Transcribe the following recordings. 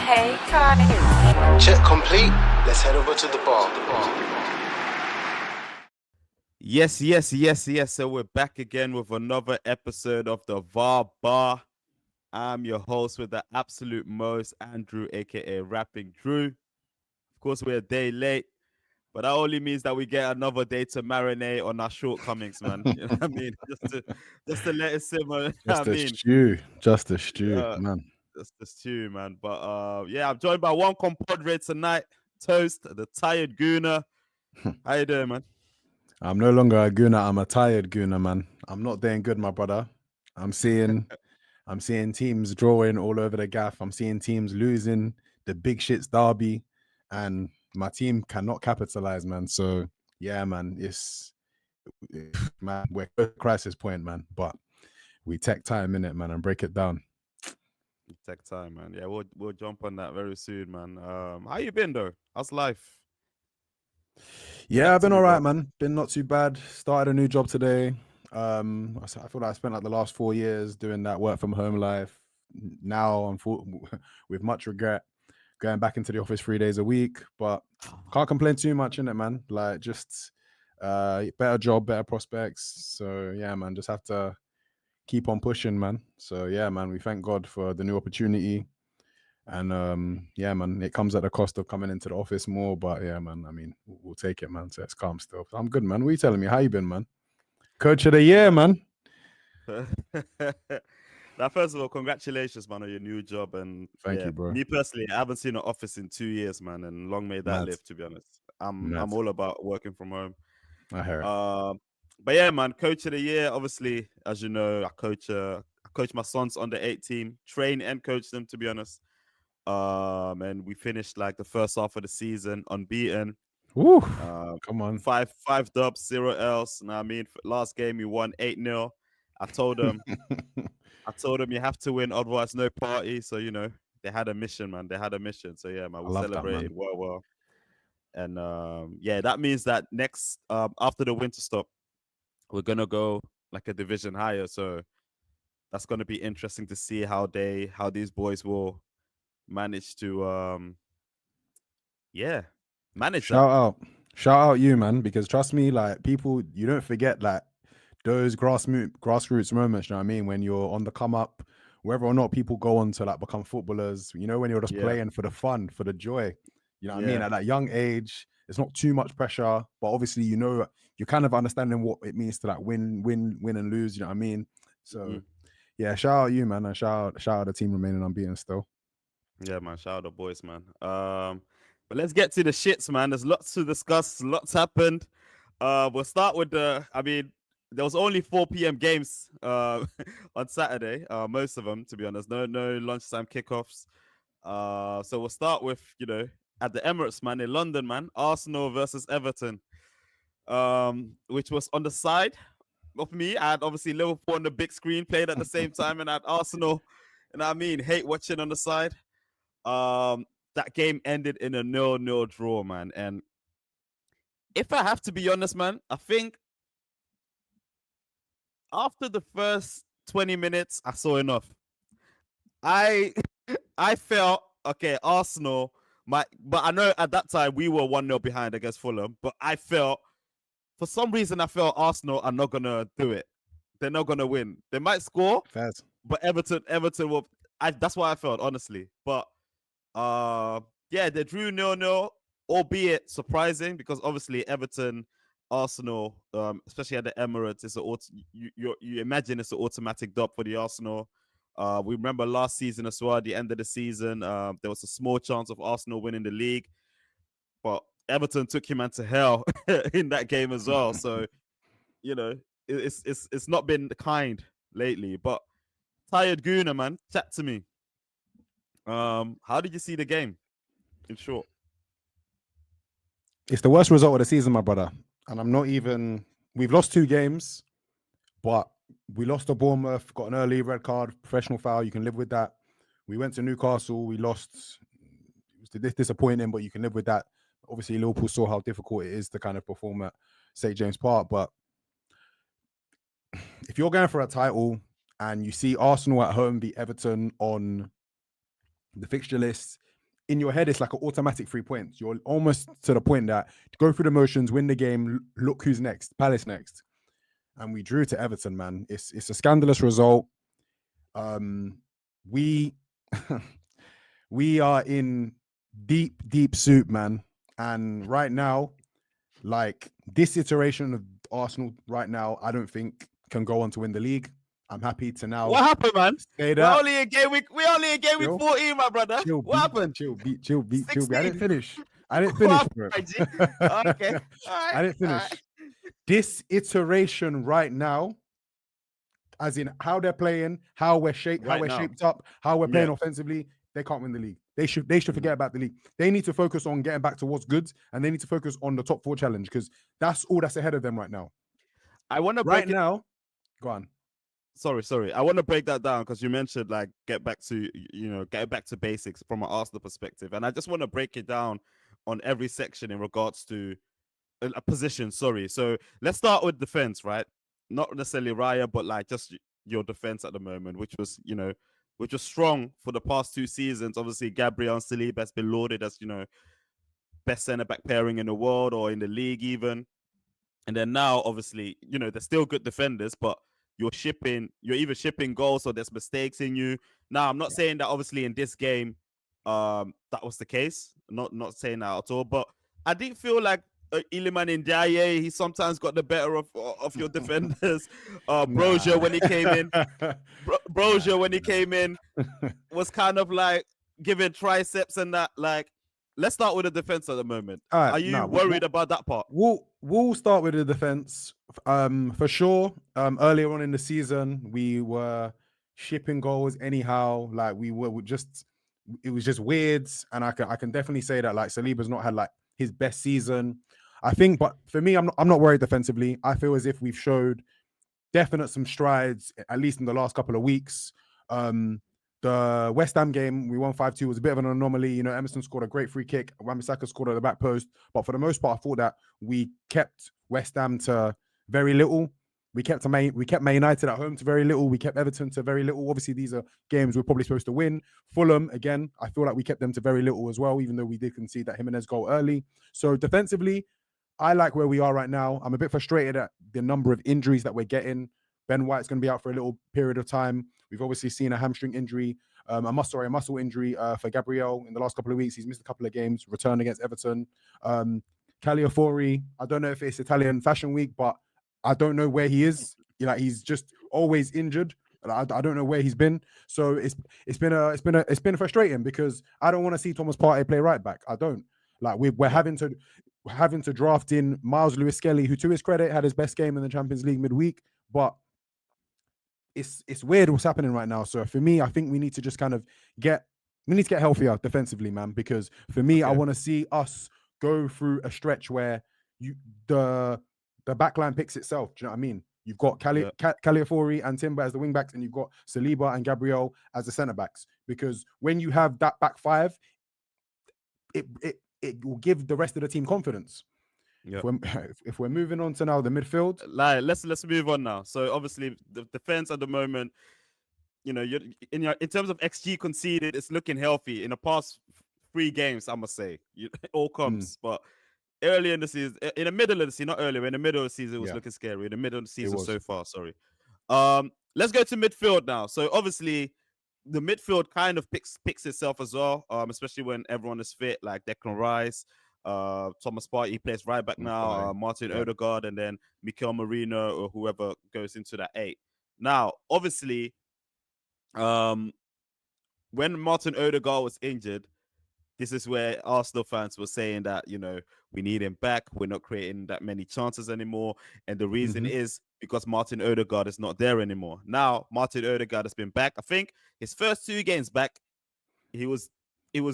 Hey guys. Check complete. Let's head over to the bar. Yes. So we're back again with another episode of the VARBAR. I'm your host with the absolute most, Andrew, aka Rapping Drew. Of course, we're a day late, but that only means that we get another day to marinate on our shortcomings, man. You know what I mean? Just to let it simmer. You know what I mean? Just a stew, man. Just the stew, man. But yeah, I'm joined by one compadre tonight, Toast, the tired gooner. How you doing, man? I'm no longer a gooner. I'm a tired gooner, man. I'm not doing good, my brother. I'm seeing teams drawing all over the gaff. I'm seeing teams losing the big shits derby, and my team cannot capitalize, man. So yeah, man, we're at a crisis point, man. But we take time in it, man, and break it down. Take time, man. Yeah, we'll jump on that very soon, man. How you been though? How's life? Yeah, I've been all right, man. Been not too bad. Started a new job today. I feel like I spent like the last 4 years doing that work from home life. Now, with much regret, going back into the office 3 days a week. But can't complain too much, innit, man? Like just better job, better prospects. So yeah, man, just have to keep on pushing, man. So yeah, man, we thank God for the new opportunity. And yeah, man, it comes at the cost of coming into the office more. But yeah, man, I mean, we'll take it, man. So it's calm still. I'm good, man. What are you telling me? How you been, man? Coach of the year, man. Now, first of all, congratulations, man, on your new job. And Thank you, bro. Me personally, I haven't seen an office in 2 years, man, and long may that live. To be honest, I'm all about working from home. I hear it. But yeah, man, coach of the year. Obviously, as you know, I coach my sons under 8 team, train and coach them. To be honest, and we finished like the first half of the season unbeaten. Woo! Come on, five dubs, 0 else. Now I mean, last game we won 8-0. I told them you have to win, otherwise no party. So you know they had a mission, man. They had a mission. So yeah, man, we celebrated well. And yeah, that means that next after the winter stop, we're gonna go like a division higher. So that's gonna be interesting to see how these boys will manage to manage. Shout out you, man, because trust me, like people, you don't forget like those grassroots moments, you know what I mean, when you're on the come up, whether or not people go on to like become footballers, you know, when you're just playing for the fun, for the joy, you know what I mean, at that young age. It's not too much pressure, but obviously, you know, you're kind of understanding what it means to like win and lose, you know what I mean? So yeah, shout out you, man, and shout out the team remaining unbeaten still. Yeah, man, shout out the boys, man. But let's get to the shits, man. There's lots to discuss, lots happened. We'll start with there was only 4 p.m. games on Saturday, most of them, to be honest. No lunchtime kickoffs. So we'll start with, you know, at the Emirates, man, in London, man. Arsenal versus Everton, which was on the side of me. I had obviously Liverpool on the big screen played at the same time, and I had Arsenal, and I mean, hate watching on the side. That game ended in a 0-0 draw, man. And if I have to be honest, man, I think after the first 20 minutes, I saw enough. I felt, okay, Arsenal but I know at that time we were 1-0 behind against Fulham, but for some reason, I felt Arsenal are not going to do it. They're not going to win. They might score, but Everton will. That's what I felt, honestly. But yeah, they drew 0-0, albeit surprising, because obviously Everton, Arsenal, especially at the Emirates, you imagine it's an automatic dub for the Arsenal. We remember last season as well, at the end of the season, there was a small chance of Arsenal winning the league, but Everton took him into hell in that game as well. So, you know, it's not been kind lately. But tired Gooner, man, chat to me. How did you see the game? In short, it's the worst result of the season, my brother. And I'm not even. We've lost 2 games, but we lost to Bournemouth, got an early red card, professional foul. You can live with that. We went to Newcastle. We lost. It was disappointing, but you can live with that. Obviously, Liverpool saw how difficult it is to kind of perform at St. James Park. But if you're going for a title and you see Arsenal at home beat Everton on the fixture list, in your head, it's like an automatic 3 points. You're almost to the point that go through the motions, win the game, look who's next, Palace next. And we drew to Everton, man. It's a scandalous result. We we are in deep soup, man. And right now, like this iteration of Arsenal right now, I don't think can go on to win the league. I'm happy to now. What happened, man? Say We're that. only in game week. We're only in game week Chill. 14, my brother. Chill, What happened? Chill, beat. I 16. didn't finish. I didn't finish, bro. Okay. All right. I didn't finish. All right. This iteration right now, as in how they're playing, how we're shaped up, how we're playing offensively, they can't win the league. They should forget about the league. They need to focus on getting back to what's good, and they need to focus on the top 4 challenge because that's all that's ahead of them right now. I want to Right now, go on. Sorry. I want to break that down because you mentioned like get back to basics from an Arsenal perspective, and I just want to break it down on every section in regards to a position. Sorry. So let's start with defense, right? Not necessarily Raya, but like just your defense at the moment, which was strong for the past 2 seasons. Obviously, Gabriel and Silva has been lauded as best centre back pairing in the world or in the league even. And then now, obviously, they're still good defenders, but you're either shipping goals or there's mistakes in you. Now, I'm not saying that obviously in this game, that was the case. Not saying that at all, but I did feel like Iliman Ndiaye, he sometimes got the better of your defenders. Brozier when he came in, Brozier when he came in was kind of like giving triceps and that. Like, let's start with the defense at the moment. Right, are you worried about that part? We'll start with the defense. For sure. Earlier on in the season, we were shipping goals anyhow. Like it was just weird. And I can definitely say that like Saliba's not had like his best season. I think, but for me, I'm not worried defensively. I feel as if we've showed some strides, at least in the last couple of weeks. The West Ham game, we won 5-2, was a bit of an anomaly. Emerson scored a great free kick. Wan-Bissaka scored at the back post. But for the most part, I thought that we kept West Ham to very little. We kept Man United at home to very little. We kept Everton to very little. Obviously, these are games we're probably supposed to win. Fulham, again, I feel like we kept them to very little as well, even though we did concede that Jimenez goal early. So defensively, I like where we are right now. I'm a bit frustrated at the number of injuries that we're getting. Ben White's going to be out for a little period of time. We've obviously seen a hamstring injury, a muscle injury for Gabriel in the last couple of weeks. He's missed a couple of games, returned against Everton. Caliafori, I don't know if it's Italian Fashion Week, but I don't know where he is. He's just always injured. I don't know where he's been. So it's been frustrating because I don't want to see Thomas Partey play right back. I don't. Like we're having to draft in Miles Lewis-Skelly, who to his credit had his best game in the Champions League midweek, but it's weird what's happening right now. So for me, I think we need to just kind of get healthier defensively, man, because for me, I want to see us go through a stretch where the backline picks itself. Do you know what I mean? You've got Caliafori and Timber as the wing backs, and you've got Saliba and Gabriel as the centre backs. Because when you have that back five, it will give the rest of the team confidence. Yep. If we're moving on to now the midfield, let's move on now. So obviously the defense at the moment, you're in terms of XG conceded, it's looking healthy in the past 3 games. I must say, all comes, but early in the season, in the middle of the season, not earlier, in the middle of the season, it was looking scary. In the middle of the season so far, sorry. Let's go to midfield now. So obviously, the midfield kind of picks itself as well, especially when everyone is fit, like Declan Rice, Thomas Partey, he plays right back now, Martin Odegaard, and then Mikel Merino or whoever goes into that 8. Now, obviously, when Martin Odegaard was injured, this is where Arsenal fans were saying that, we need him back. We're not creating that many chances anymore. And the reason is because Martin Odegaard is not there anymore. Now, Martin Odegaard has been back. I think his first 2 games back, he was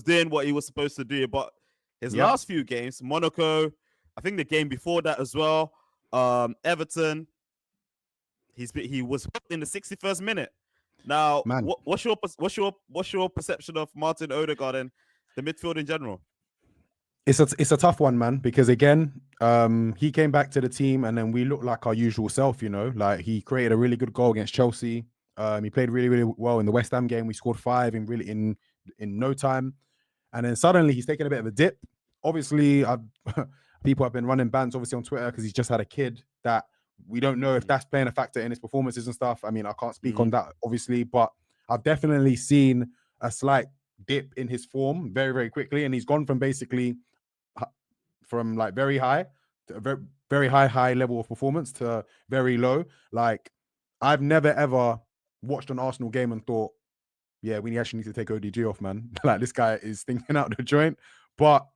doing what he was supposed to do. But his last few games, Monaco, I think the game before that as well, Everton, he was hooked in the 61st minute. Now, what's your perception of Martin Odegaard and the midfield in general? It's a tough one, man, because again, he came back to the team and then we looked like our usual self, like he created a really good goal against Chelsea. He played really, really well in the West Ham game. We scored 5 in no time. and then suddenly he's taking a bit of a dip. Obviously, people have been running bans obviously on Twitter because he's just had a kid that we don't know if that's playing a factor in his performances and stuff. I mean, I can't speak on that obviously, but I've definitely seen a slight dip in his form very, very quickly, and he's gone from basically from like very high to a very, very high level of performance to very low. Like, I've never ever watched an Arsenal game and thought, yeah, we actually need to take ODG off, man. Like, this guy is thinking out the joint. But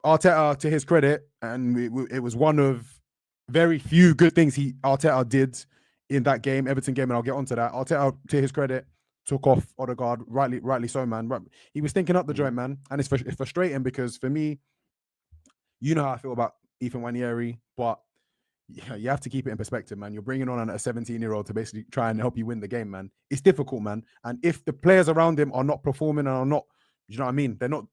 Arteta, to his credit, and it was one of very few good things Arteta did in that game, Everton game, and I'll get onto that. Arteta, to his credit, took off Odegaard, rightly so, man. He was thinking up the joint, man, and it's frustrating because for me, you know how I feel about Ethan Wanieri, but yeah, you have to keep it in perspective, man. You're bringing on a 17-year-old to basically try and help you win the game, man. It's difficult, man. And if the players around him are not performing and are not, you know what I mean, they're not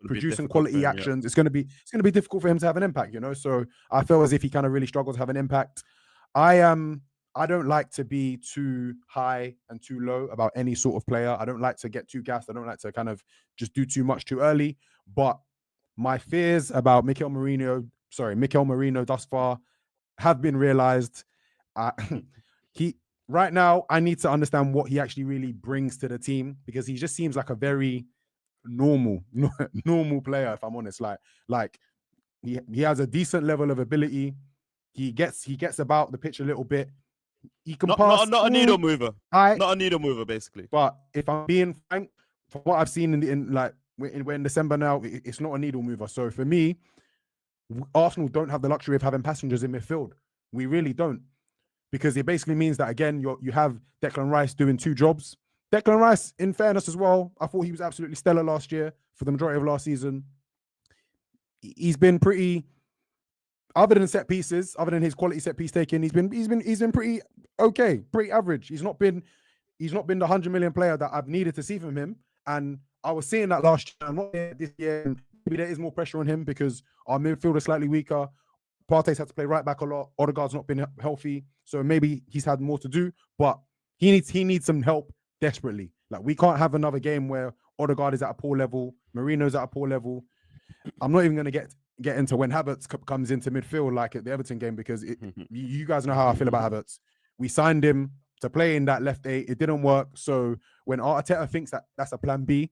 producing quality actions, it's going to be difficult for him to have an impact, you know. So I feel as if he kind of really struggles to have an impact. I don't like to be too high and too low about any sort of player. I don't like to get too gassed. I don't like to kind of just do too much too early. But my fears about Mikel Merino thus far have been realized. Right now, I need to understand what he actually really brings to the team, because he just seems like a very normal player, if I'm honest. Like he has a decent level of ability. He gets about the pitch a little bit. He can pass. Not a needle mover. Not a needle mover, basically. But if I'm being frank, from what I've seen we're in December now, it's not a needle mover. So for me, Arsenal don't have the luxury of having passengers in midfield. We really don't, because it basically means that, again, you have Declan Rice doing two jobs. Declan Rice, in fairness as well, I thought he was absolutely stellar last year for the majority of last season. He's been pretty, other than set pieces, other than his quality set piece taking, he's been pretty okay, pretty average. He's not been the 100 million player that I've needed to see from him. And I was seeing that last year. I'm not there this year. And maybe there is more pressure on him because our midfield is slightly weaker. Partey's had to play right back a lot. Odegaard's not been healthy, so maybe he's had more to do. But he needs some help desperately. Like, we can't have another game where Odegaard is at a poor level, Marino's at a poor level. I'm not even going to get into when Havertz comes into midfield, like at the Everton game, because you guys know how I feel about Havertz. We signed him to play in that left 8. It didn't work. So when Arteta thinks that that's a plan B,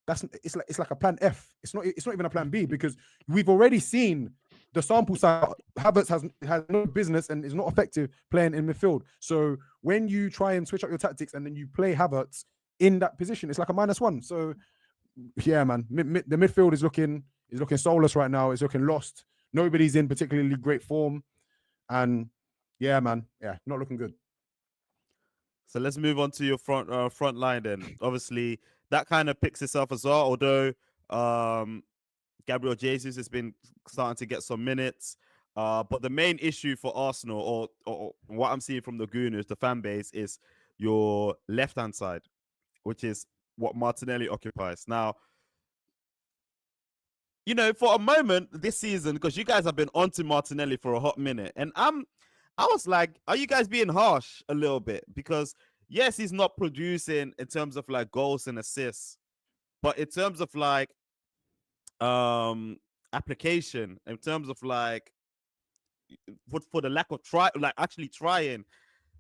it's like a plan F. It's not even a plan B, because we've already seen the sample size. Havertz has no business and is not effective playing in midfield. So when you try and switch up your tactics and then you play Havertz in that position, it's like a -1. So yeah, man, the midfield is looking soulless right now. It's looking lost. Nobody's in particularly great form, and yeah, man, yeah, not looking good. So let's move on to your front line then. Obviously, that kind of picks itself as well. Although Gabriel Jesus has been starting to get some minutes, but the main issue for Arsenal, or what I'm seeing from the Gooners, the fan base, is your left-hand side, which is what Martinelli occupies. Now, you know, for a moment this season, because you guys have been onto Martinelli for a hot minute, and I was like, are you guys being harsh a little bit? Because yes, he's not producing in terms of like goals and assists, but in terms of like application, in terms of like for the lack of actually trying,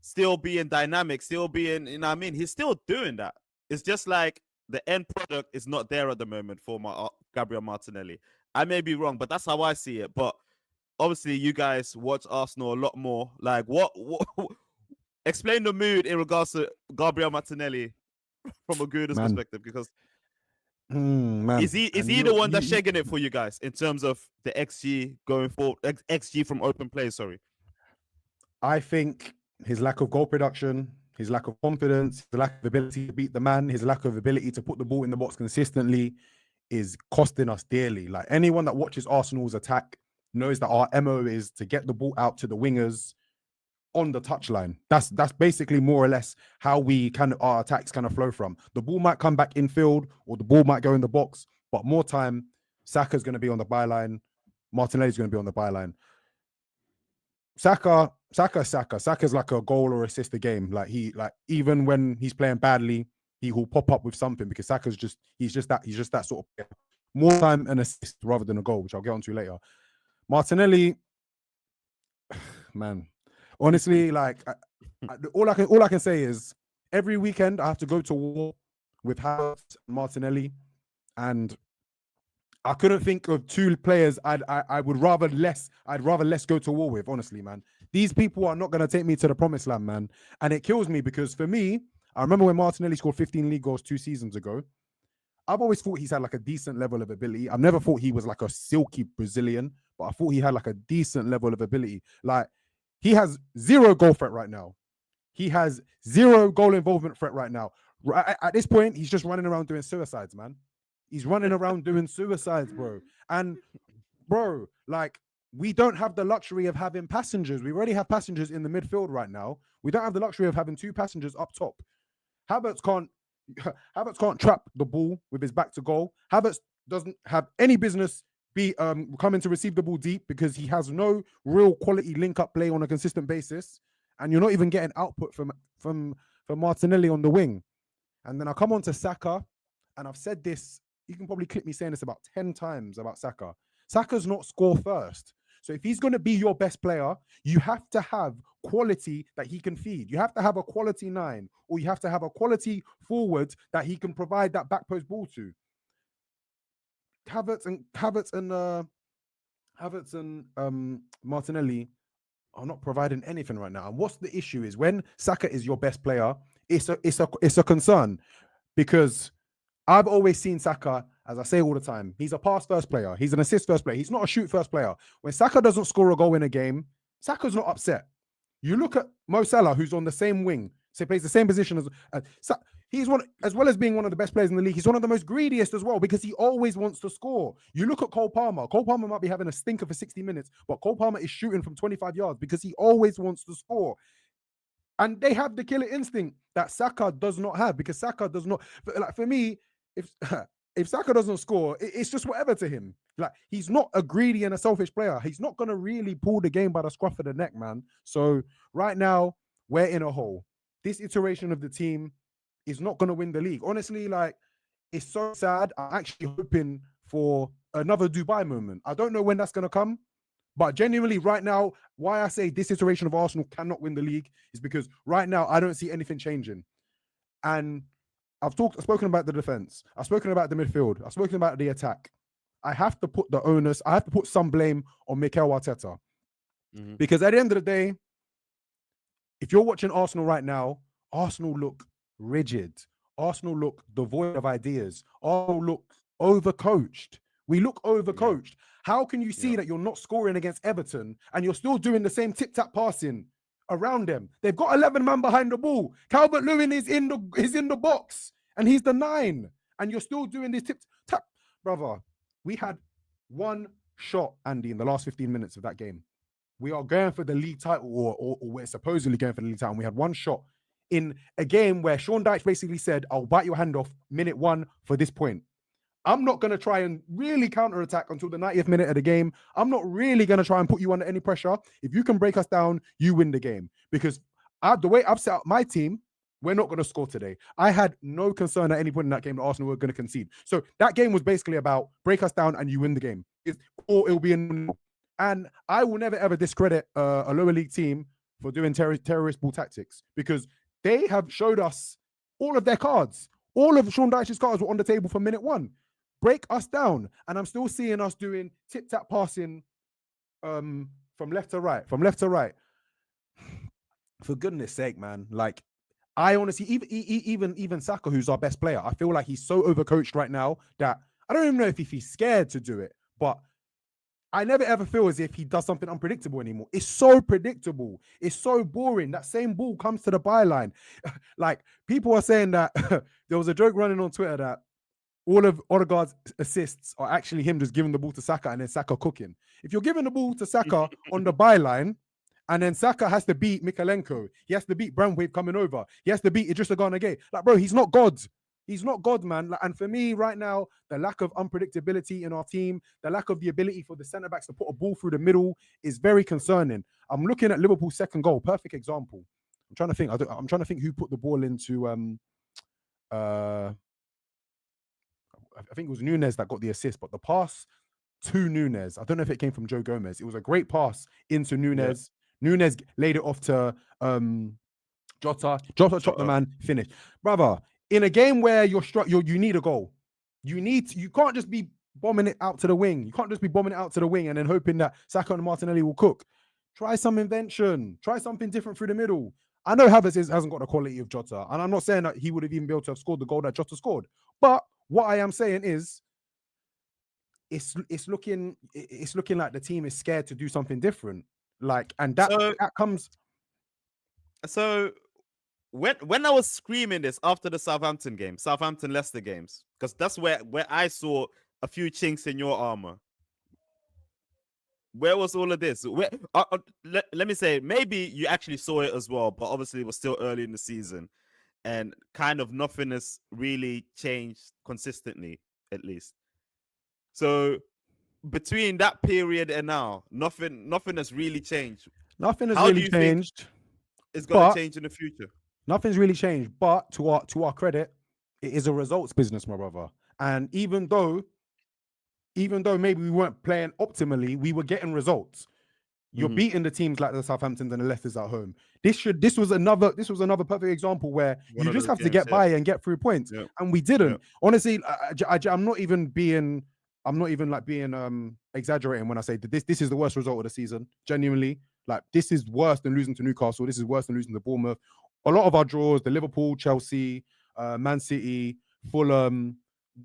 still being dynamic, still being, you know what I mean? He's still doing that. It's just like the end product is not there at the moment for Gabriel Martinelli. I may be wrong, but that's how I see it. But obviously, you guys watch Arsenal a lot more. Like, what explain the mood in regards to Gabriel Martinelli from a Gooner's perspective? Because man. Is he the one that's shaking it for you guys in terms of the XG going forward, XG from open play? Sorry, I think his lack of goal production, his lack of confidence, his lack of ability to beat the man, his lack of ability to put the ball in the box consistently is costing us dearly. Like, anyone that watches Arsenal's attack knows that our MO is to get the ball out to the wingers on the touchline. That's basically more or less how our attacks kind of flow from. The ball might come back infield or the ball might go in the box, but more time, Saka's going to be on the byline, Martinelli's going to be on the byline. Saka's like a goal or assist a game. Like, even when he's playing badly, he will pop up with something, because he's just that sort of player. more time and assist rather than a goal, which I'll get onto later. Martinelli, man, honestly, like all I can say is every weekend I have to go to war with Havertz and Martinelli, and I couldn't think of two players I'd rather less go to war with, honestly, man. These people are not going to take me to the promised land, man. And it kills me because for me, I remember when Martinelli scored 15 league goals 2 seasons ago. I've always thought he's had like a decent level of ability. I've never thought he was like a silky Brazilian, but I thought he had like a decent level of ability. Like, he has 0 goal threat right now. He has 0 goal involvement threat right now. At this point, he's just running around doing suicides, man. He's running around doing suicides, bro. And, bro, like, we don't have the luxury of having passengers. We already have passengers in the midfield right now. We don't have the luxury of having 2 passengers up top. Havertz can't trap the ball with his back to goal. Havertz doesn't have any business be coming to receive the ball deep because he has no real quality link-up play on a consistent basis. And you're not even getting output from Martinelli on the wing. And then I come on to Saka, and I've said this, you can probably clip me saying this about 10 times about Saka. Saka's not score first. So if he's going to be your best player, you have to have quality that he can feed. You have to have a quality 9, or you have to have a quality forward that he can provide that back post ball to. Havertz and Martinelli are not providing anything right now. And what's the issue is when Saka is your best player, it's a concern, because I've always seen Saka, as I say all the time, he's a pass first player. He's an assist first player. He's not a shoot first player. When Saka doesn't score a goal in a game, Saka's not upset. You look at Mo Salah, who's on the same wing, so he plays the same position as he's one, as well as being one of the best players in the league, he's one of the most greediest as well, because he always wants to score. You look at Cole Palmer. Cole Palmer might be having a stinker for 60 minutes, but Cole Palmer is shooting from 25 yards because he always wants to score. And they have the killer instinct that Saka does not have, because Saka does not, like, for me, if Saka doesn't score, it's just whatever to him. Like, he's not a greedy and a selfish player. He's not going to really pull the game by the scruff of the neck, man. So right now, we're in a hole. This iteration of the team is not going to win the league. Honestly, like, it's so sad. I'm actually hoping for another Dubai moment. I don't know when that's going to come, but genuinely right now, why I say this iteration of Arsenal cannot win the league is because right now, I don't see anything changing. And I've spoken about the defense. I've spoken about the midfield. I've spoken about the attack. I have to put the onus, I have to put some blame on Mikel Arteta. Mm-hmm. Because at the end of the day, if you're watching Arsenal right now, Arsenal look rigid. Arsenal look devoid of ideas. Arsenal look overcoached. We look overcoached. Yeah. How can you see that you're not scoring against Everton and you're still doing the same tip-tap passing around them? They've got 11 men behind the ball. Calvert-Lewin is in the box and he's the 9, and you're still doing this tip-tap. Brother, we had one shot, Andy, in the last 15 minutes of that game. We are going for the league title, or we're supposedly going for the league title, and we had one shot in a game where Sean Dyche basically said, I'll bite your hand off minute 1 for this point. I'm not going to try and really counter-attack until the 90th minute of the game. I'm not really going to try and put you under any pressure. If you can break us down, you win the game. Because the way I've set up my team, we're not going to score today. I had no concern at any point in that game that Arsenal were going to concede. So that game was basically about break us down and you win the game. Or it'll be in. And I will never, ever discredit a lower league team for doing terrorist ball tactics, because they have showed us all of their cards. All of Sean Dyche's cards were on the table from minute 1. Break us down. And I'm still seeing us doing tip-tap passing from left to right. For goodness sake, man. Like, I honestly, even Saka, who's our best player, I feel like he's so overcoached right now that I don't even know if he's scared to do it. But I never ever feel as if he does something unpredictable anymore. It's so predictable. It's so boring. That same ball comes to the byline. Like, people are saying that there was a joke running on Twitter that all of Odegaard's assists are actually him just giving the ball to Saka and then Saka cooking. If you're giving the ball to Saka on the byline, and then Saka has to beat Mikalenko, he has to beat Brandwave coming over, he has to beat Idrissa Gana Gueye. Like, bro, he's not God. He's not God, man. Like, and for me right now, the lack of unpredictability in our team, the lack of the ability for the centre-backs to put a ball through the middle is very concerning. I'm looking at Liverpool's second goal. Perfect example. I'm trying to think who put the ball into I think it was Nunes that got the assist, but the pass to Nunes, I don't know if it came from Joe Gomez. It was a great pass into Nunes. Nunes laid it off to Jota. Jota chopped the man, finished. Brother, in a game where you need a goal. You can't just be bombing it out to the wing. You can't just be bombing it out to the wing and then hoping that Saka and Martinelli will cook. Try some invention. Try something different through the middle. I know Havertz hasn't got the quality of Jota, and I'm not saying that he would have even been able to have scored the goal that Jota scored. But what I am saying is, it's looking like the team is scared to do something different. Like, and that comes. So when I was screaming this after the Southampton Leicester games, because that's where I saw a few chinks in your armor. Where was all of this? Let me say, maybe you actually saw it as well, but obviously it was still early in the season, and kind of nothing has really changed consistently, at least. So between that period and now, nothing has really changed. Nothing has really changed. It's going to change in the future. Nothing's really changed, but to our credit, it is a results business, my brother. And even though maybe we weren't playing optimally, we were getting results. You're beating the teams like the Southamptons and the Leicesters at home. This was another perfect example where you just have to get by and get through points, and we didn't. Honestly, I'm not even being exaggerating when I say that this is the worst result of the season. Genuinely, like, this is worse than losing to Newcastle. This is worse than losing to Bournemouth. A lot of our draws, the Liverpool, Chelsea, Man City, Fulham,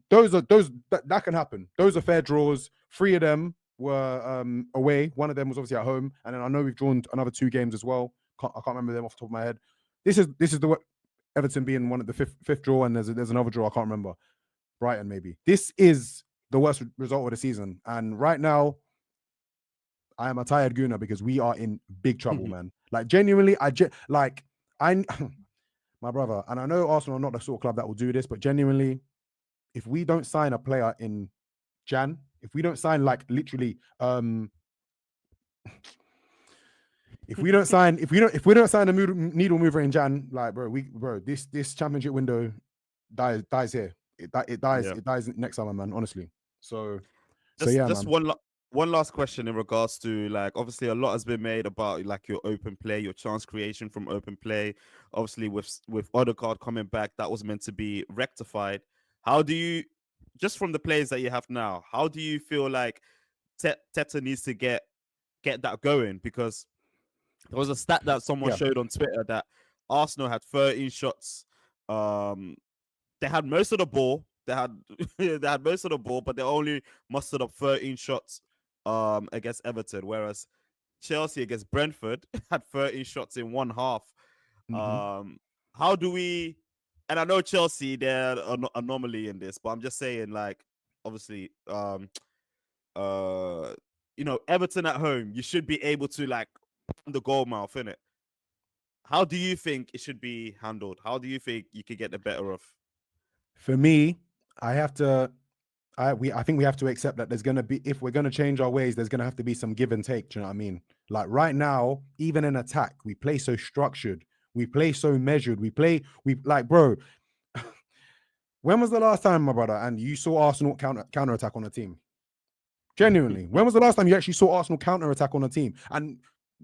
that can happen. Those are fair draws. 3 of them were away. 1 of them was obviously at home, and then I know we've drawn another 2 games as well. I can't remember them off the top of my head. This is the Everton being one of the fifth draw, and there's another draw I can't remember. Brighton maybe. This is the worst result of the season, and right now I am a tired gooner because we are in big trouble, man. Like, genuinely, my brother, and I know Arsenal are not the sort of club that will do this, but genuinely, if we don't sign a player in Jan, if we don't sign, like, literally, if we don't sign a needle mover in Jan, like, this championship window dies here. It dies next summer, man. Honestly. So yeah, just man. One last question in regards to, like, obviously a lot has been made about, like, your open play, your chance creation from open play. Obviously with Odegaard coming back, that was meant to be rectified. How do you, just from the players that you have now, how do you feel like Teta needs to get that going? Because there was a stat that someone showed on Twitter that Arsenal had 13 shots. They had most of the ball. They had most of the ball, but they only mustered up 13 shots against Everton, whereas Chelsea against Brentford had 13 shots in one half. How do we? And I know Chelsea, they're an anomaly in this, but I'm just saying, like, obviously, Everton at home, you should be able to, like, the goal mouth, innit? How do you think it should be handled? How do you think you could get the better of? For me, I think we have to accept that there's gonna be, if we're gonna change our ways, there's gonna have to be some give and take. Do you know what I mean? Like, right now, even in attack, we play so structured, we play so measured, we like, bro. When was the last time, my brother, and you saw Arsenal counter attack on a team? Genuinely, when was the last time you actually saw Arsenal counter attack on a team? And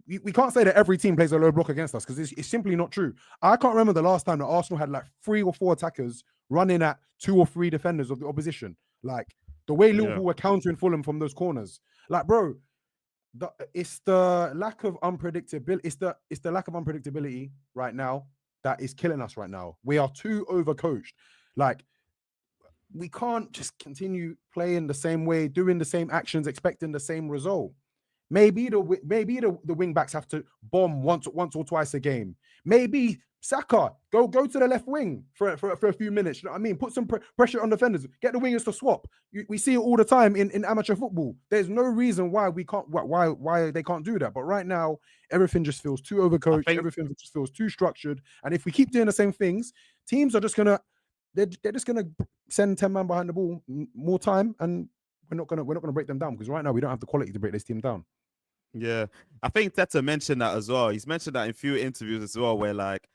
we can't say that every team plays a low block against us, because it's simply not true. I can't remember the last time that Arsenal had, like, 3 or 4 attackers running at 2 or 3 defenders of the opposition. Like, the way Liverpool were countering Fulham from those corners. Like, bro, it's the lack of unpredictability. It's the lack of unpredictability right now that is killing us right now. We are too overcoached. Like, we can't just continue playing the same way, doing the same actions, expecting the same result. Maybe the wing backs have to bomb once or twice a game. Maybe Saka go to the left wing for a few minutes. You know what I mean? Put some pressure on defenders. Get the wingers to swap. We see it all the time in amateur football. There's no reason why we can't, why they can't do that. But right now, everything just feels too overcoached. Everything just feels too structured. And if we keep doing the same things, teams are just gonna send 10 man behind the ball more time, and we're not gonna break them down, because right now we don't have the quality to break this team down. Yeah, I think Teta mentioned that as well. He's mentioned that in a few interviews as well, where, like,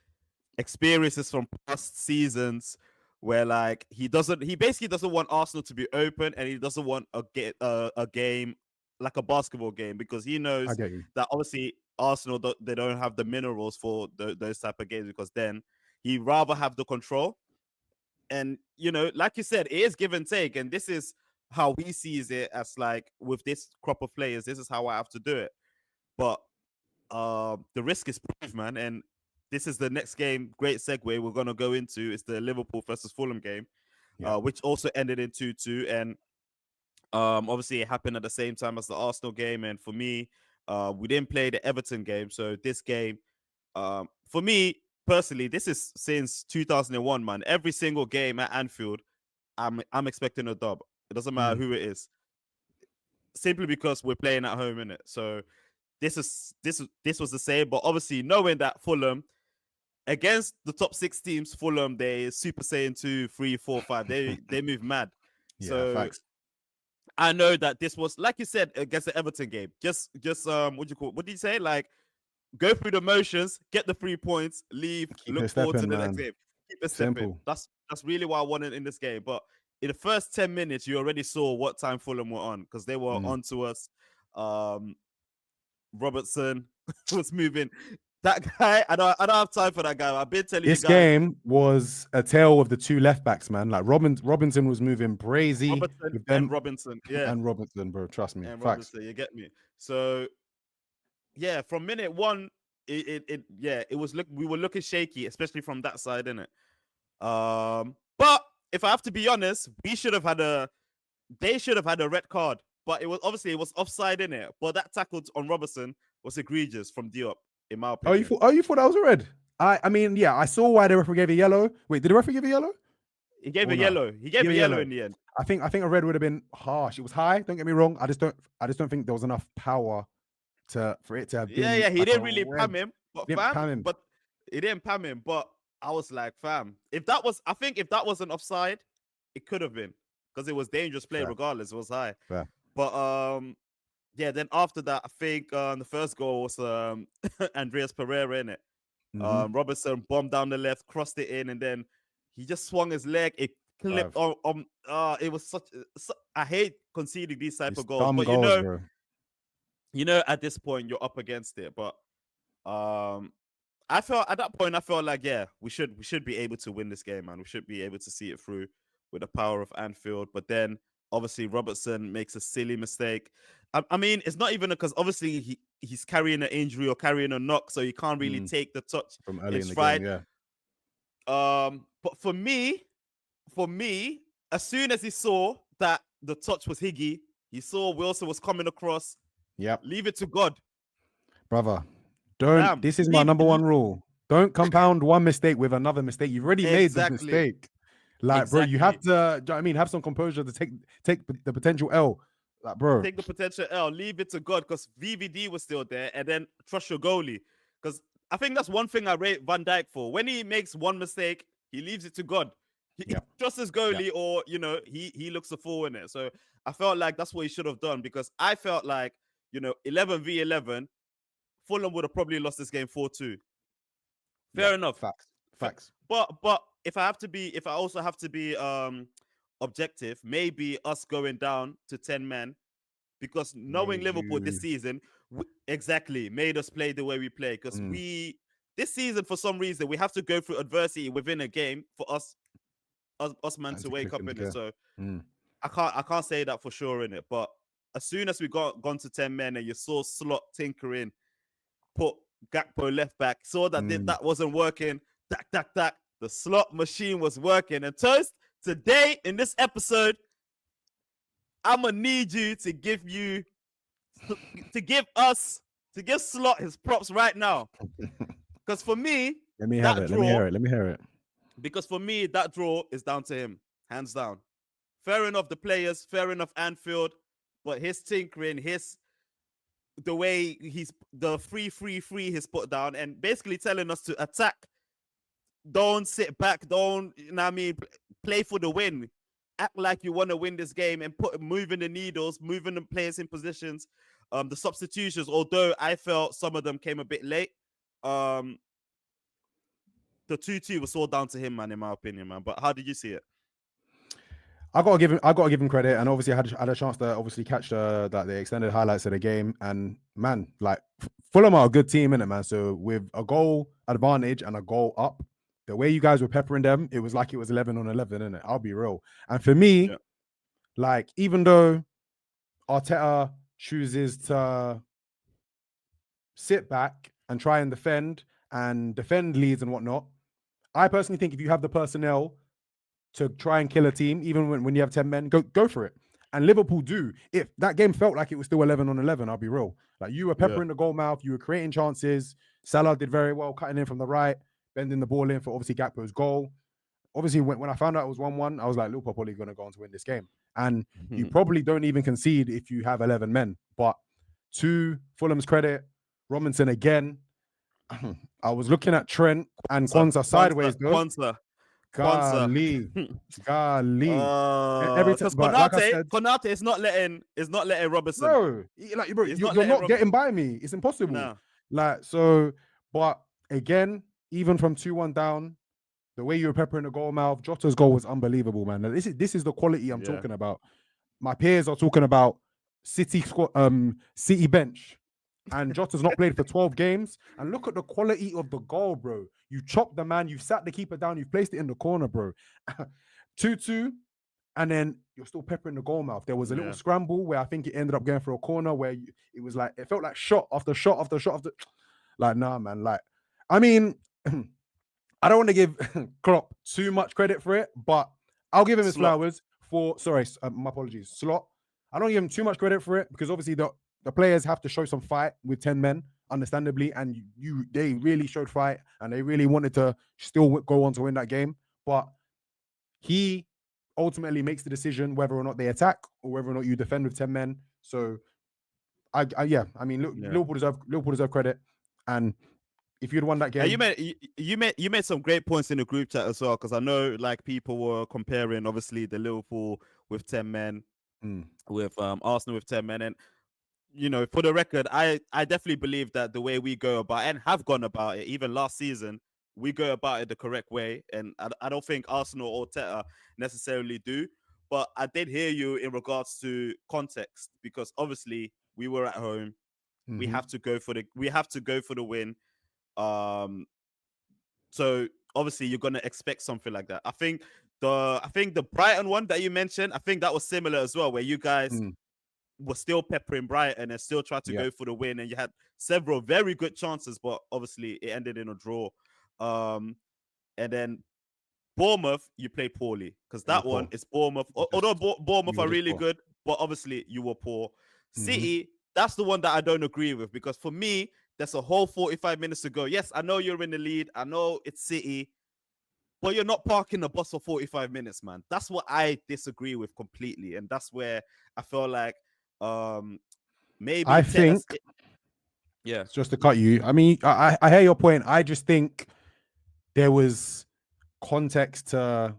experiences from past seasons where like he basically doesn't want Arsenal to be open, and he doesn't want a game like a basketball game, because he I knows get you. that obviously Arsenal they don't have the minerals for those type of games, because then he'd rather have the control. And like you said, it is give and take, and this is how he sees it, as like with this crop of players, this is how I have to do it. But the risk is proof, man. And this is the next game, great segue we're going to go into. It's the Liverpool versus Fulham game, which also ended in 2-2. And obviously it happened at the same time as the Arsenal game. And for me, we didn't play the Everton game. So this game, for me personally, this is since 2001, man. Every single game at Anfield, I'm expecting a dub. It doesn't matter who it is, simply because we're playing at home, innit? So this was the same. But obviously, knowing that Fulham, against the top 6 teams, Fulham, they Super Saiyan 2, 3, 4, 5. They move mad. Yeah, so facts. I know that this was, like you said, against the Everton game. Just what did you say? Like, go through the motions, get the 3 points, leave, Keep look it forward to stepping, the man. next game. Keep it stepping. Simple. That's really what I wanted in this game. But in the first 10 minutes, you already saw what time Fulham were on, because they were on to us. Robertson was moving. That guy, I don't have time for that guy. I've been telling This you guys. game was a tale of the 2 left backs, man. Like Robinson was moving brazy Robertson with them and Robinson, yeah, and Robertson, bro. Trust me. and Facts. Robertson, you get me. So yeah, from minute one, it was we were looking shaky, especially from that side, innit? But if I have to be honest, they should have had a red card. But it was offside, innit? But that tackle on Robertson was egregious from Diop, in my opinion. You thought that was a red? I mean, yeah, I saw why the referee gave a yellow. Wait, did the referee give a yellow? He gave a no? yellow. He gave a yellow in the end. I think a red would have been harsh. It was high. Don't get me wrong. I just don't think there was enough power for it to have been. Yeah, he like didn't a really red. pam him, but He didn't pam him. but he didn't pam him. But I was like, fam, if that wasn't offside, it could have been, because it was dangerous play. Fair. Regardless, it was high. Fair. But yeah. Then after that, I think the first goal was Andreas Pereira, in it. Robertson bombed down the left, crossed it in, and then he just swung his leg. It clipped on. It was I hate conceding these type of goals, but bro. at this point you're up against it. But I felt like, yeah, we should be able to win this game, man. We should be able to see it through with the power of Anfield. But then obviously Robertson makes a silly mistake. I mean, it's not even because obviously he's carrying an injury or carrying a knock, so he can't really take the touch from early in the stride. game. Yeah. But for me, as soon as he saw that the touch was Higgy, he saw Wilson was coming across. Yep. Leave it to God, brother. This is my number one rule. Don't compound one mistake with another mistake. You've already made this mistake. Like, bro, you have to, do you know what I mean? Have some composure to take the potential L. Like, bro. Take the potential L. Leave it to God, because VVD was still there, and then trust your goalie. Because I think that's one thing I rate Van Dijk for. When he makes one mistake, he leaves it to God. He trusts his goalie, or he looks a fool in it. So I felt like that's what he should have done, because I felt like 11v11, Fulham would have probably lost this game 4-2. Fair enough. Facts. But if I also have to be objective, maybe us going down to 10 men, because knowing Liverpool this season exactly made us play the way we play, because this season, for some reason, we have to go through adversity within a game for us man to wake up in it. So I can't say that for sure in it. But as soon as we gone to 10 men and you saw Slot tinkering, put Gakpo left back, saw that that wasn't working, the Slot machine was working. And Toast, today in this episode, I'm gonna need you to give Slot his props right now. Because for me, let me hear it. Because for me, that draw is down to him, hands down. Fair enough, the players, fair enough, Anfield, but his tinkering, the way the free he's put down, and basically telling us to attack. Don't sit back. Don't, play for the win. Act like you want to win this game, and moving the needles, moving the players in positions. The substitutions, although I felt some of them came a bit late. The the 2-2 was all down to him, man, in my opinion, man. But how did you see it? I gotta give him credit, and obviously I had a chance to obviously catch the extended highlights of the game. And man, like Fulham are a good team, innit, man? So with a goal advantage and a goal up, the way you guys were peppering them, it was like it was 11 on 11, innit? I'll be real. And for me, like even though Arteta chooses to sit back and try and defend leads and whatnot, I personally think if you have the personnel to try and kill a team, even when you have 10 men, go for it. And Liverpool do. If that game felt like it was still 11 on 11, I'll be real. Like you were peppering the goal mouth, you were creating chances. Salah did very well, cutting in from the right, bending the ball in for obviously Gakpo's goal. Obviously, when I found out it was 1-1, I was like, Liverpool probably going to go on to win this game. And you probably don't even concede if you have 11 men. But to Fulham's credit, Robinson again, I was looking at Trent and Kwanzaa sideways, though. Golly. Every time, Because like I said, Konate is not letting Robertson. Bro, you're not getting by me. It's impossible. No. Like so, but again, even from 2-1 down, the way you were peppering the goal mouth, Jota's goal was unbelievable, man. This is the quality I'm talking about. My peers are talking about City bench. And Jota's not played for 12 games. And look at the quality of the goal, bro. You chopped the man, you sat the keeper down, you placed it in the corner, bro. 2-2, and then you're still peppering the goal mouth. There was a little scramble where I think it ended up going for a corner where it was like, it felt like shot after shot after shot after. Like, nah, man. Like, I mean, I don't want to give Klopp too much credit for it, but I'll give him his flowers for, my apologies, Slot. I don't give him too much credit for it because obviously the players have to show some fight with 10 men, understandably, and they really showed fight and they really wanted to still go on to win that game. But he ultimately makes the decision whether or not they attack or whether or not you defend with 10 men. So, Liverpool deserve credit. And if you'd won that game, you made some great points in the group chat as well, because I know like people were comparing obviously the Liverpool with 10 men with Arsenal with 10 men, and you know, for the record, I definitely believe that the way we go about and have gone about it, even last season, we go about it the correct way. And I don't think Arsenal or Arteta necessarily do. But I did hear you in regards to context, because obviously we were at home. We have to go for the win. So obviously you're gonna expect something like that. I think the Brighton one that you mentioned, I think that was similar as well, where you guys were still peppering Brighton and still tried to go for the win, and you had several very good chances, but obviously it ended in a draw. And then Bournemouth, you played poorly, because that one is Bournemouth. Although Bournemouth are really good, but obviously you were poor. City, that's the one that I don't agree with, because for me, there's a whole 45 minutes to go. Yes, I know you're in the lead. I know it's City, but you're not parking the bus for 45 minutes, man. That's what I disagree with completely. And that's where I feel like maybe I think just to cut you, I mean, I hear your point. I just think there was context to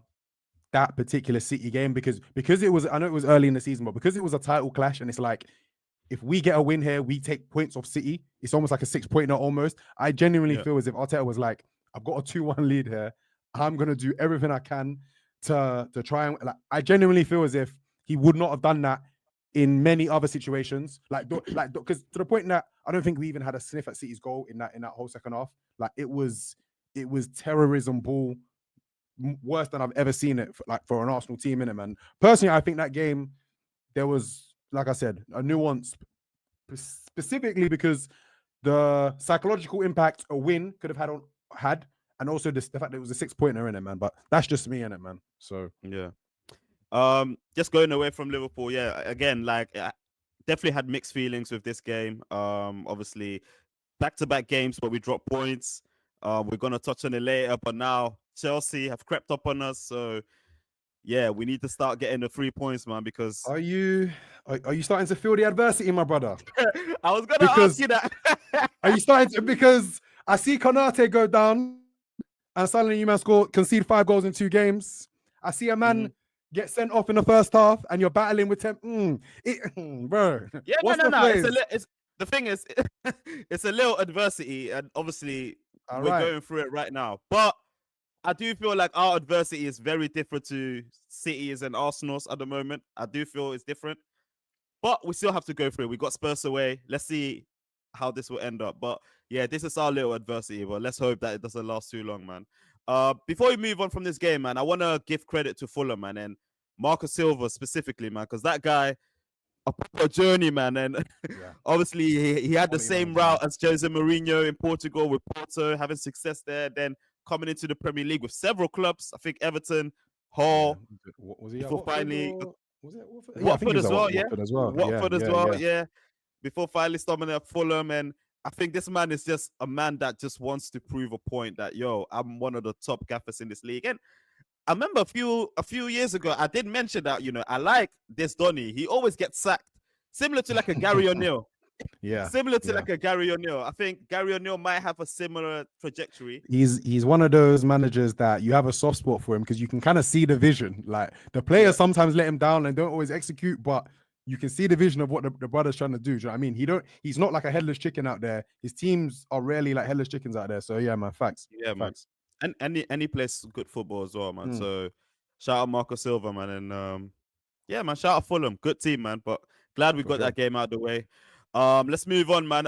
that particular City game because it was, I know it was early in the season, but because it was a title clash, and it's like, if we get a win here, we take points off City. It's almost like a 6-pointer almost. I genuinely feel as if Arteta was like, I've got a 2-1 lead here. I'm gonna do everything I can to try and, like, I genuinely feel as if he would not have done that in many other situations, because to the point that I don't think we even had a sniff at City's goal in that whole second half. Like it was terrorism ball, worse than I've ever seen it for an Arsenal team, in it, man. Personally, I think that game there was, like I said, a nuance, specifically because the psychological impact a win could have had, and also the fact that it was a 6-pointer in it, man. But that's just me in it, man. So yeah. Just going away from Liverpool, again, like definitely had mixed feelings with this game. Obviously back-to-back games where we dropped points. We're gonna touch on it later, but now Chelsea have crept up on us, so yeah, we need to start getting the 3 points, man, because are you starting to feel the adversity, my brother? I was gonna ask you that. Are you starting to, because I see Konate go down and suddenly you man concede 5 goals in 2 games. I see a man get sent off in the first half and you're battling with bro. Yeah, no. The thing is, it's a little adversity, and obviously we're going through it right now. But I do feel like our adversity is very different to City's and Arsenal's at the moment. I do feel it's different, but we still have to go through it. We got Spurs away. Let's see how this will end up. But yeah, this is our little adversity. But let's hope that it doesn't last too long, man. Before we move on from this game, man, I want to give credit to Fulham, man, and Marcus Silva specifically, man, because that guy a proper journey, man. And Yeah. obviously, he had the Quality same manager, man. route as Jose Mourinho in Portugal with Porto, having success there. Then coming into the Premier League with several clubs. I think Everton, Hull. Yeah. Was he at Before Watford finally, or was it Watford? Yeah, I think Watford he was as at well. Yeah, Watford as well. Yeah, Watford as yeah, well. yeah. Yeah. Before finally storming at Fulham, and I think this man is just a man that just wants to prove a point that I'm one of the top gaffers in this league. And I remember a few years ago, I did mention that I like this Donny. He always gets sacked, similar to like a Gary O'Neill. Yeah. Similar to Yeah. like a Gary O'Neill. I think Gary O'Neill might have a similar trajectory. He's one of those managers that you have a soft spot for him because you can kind of see the vision. Like the players sometimes let him down and don't always execute, but you can see the vision of what the brother's trying to do. Do you know what I mean? He's not like a headless chicken out there. His teams are rarely like headless chickens out there. So yeah, man, facts. Yeah, man. Facts. And any plays good football as well, man. Mm. So shout out Marco Silva, man. And yeah, man, shout out Fulham. Good team, man. But glad we For got sure. that game out of the way. Let's move on, man.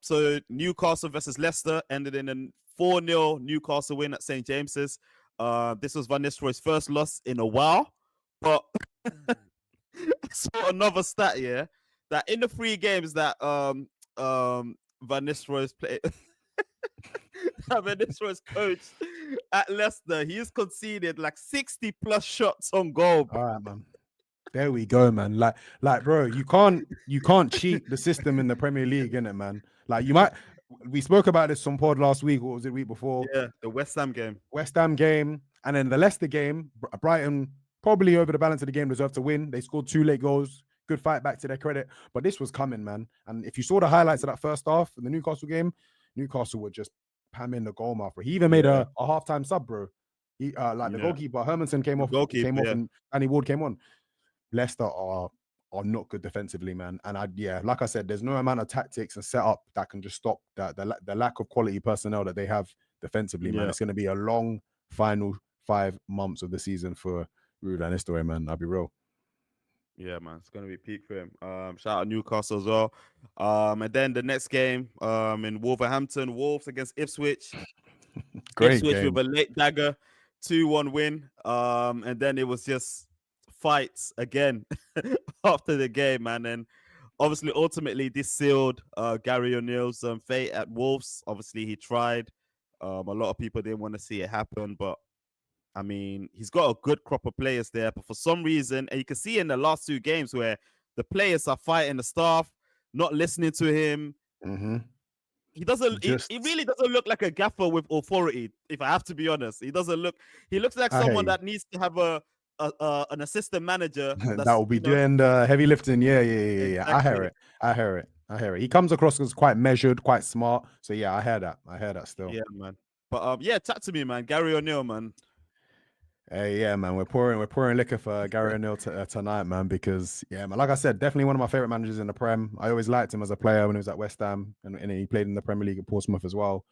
So Newcastle versus Leicester ended in a 4-0 Newcastle win at St. James's. This was Van Nistelrooy's first loss in a while. But I saw another stat here that in the 3 games that Van Nistelrooy's played Van Nistelrooy's coach at Leicester, he's conceded like 60 plus shots on goal. All right, man. There we go, man. Like, bro, you can't cheat the system in the Premier League, innit, man? Like, we spoke about this on pod last week. What was it, week before? Yeah, the West Ham game. West Ham game, and then the Leicester game. Brighton probably over the balance of the game deserved to win. They scored 2 late goals. Good fight back to their credit, but this was coming, man. And if you saw the highlights of that first half in the Newcastle game, Newcastle were just pamming the goal marker. He even made a halftime sub, bro. He the goalkeeper Hermanson came off, and Danny Ward came on. Leicester are not good defensively, man. And like I said, there's no amount of tactics and setup that can just stop the lack of quality personnel that they have defensively, man. It's going to be a long final 5 months of the season for Ruud van Nistelrooy, man. I'll be real. Yeah, man, it's gonna be peak for him. Shout out Newcastle as well. And then the next game, in Wolverhampton, Wolves against Ipswich. Great Ipswich game. with a late dagger, 2-1 win. And then it was just fights again after the game, man. And obviously, ultimately, this sealed Gary O'Neill's fate at Wolves. Obviously, he tried. A lot of people didn't want to see it happen, but I mean, he's got a good crop of players there. But for some reason, and you can see in the last 2 games where the players are fighting the staff, not listening to him. Mm-hmm. He doesn't. He really doesn't look like a gaffer with authority. If I have to be honest, he doesn't look. He looks like someone that needs to have an assistant manager that will be doing the heavy lifting. Yeah. Exactly. I hear it. He comes across as quite measured, quite smart. So yeah, I hear that still. Yeah, man. But chat to me, man. Gary O'Neill, man. Hey, yeah, man, we're pouring liquor for Gary O'Neill tonight, man, because yeah, man, like I said, definitely one of my favorite managers in the Prem. I always liked him as a player when he was at West Ham, and he played in the Premier League at Portsmouth as well.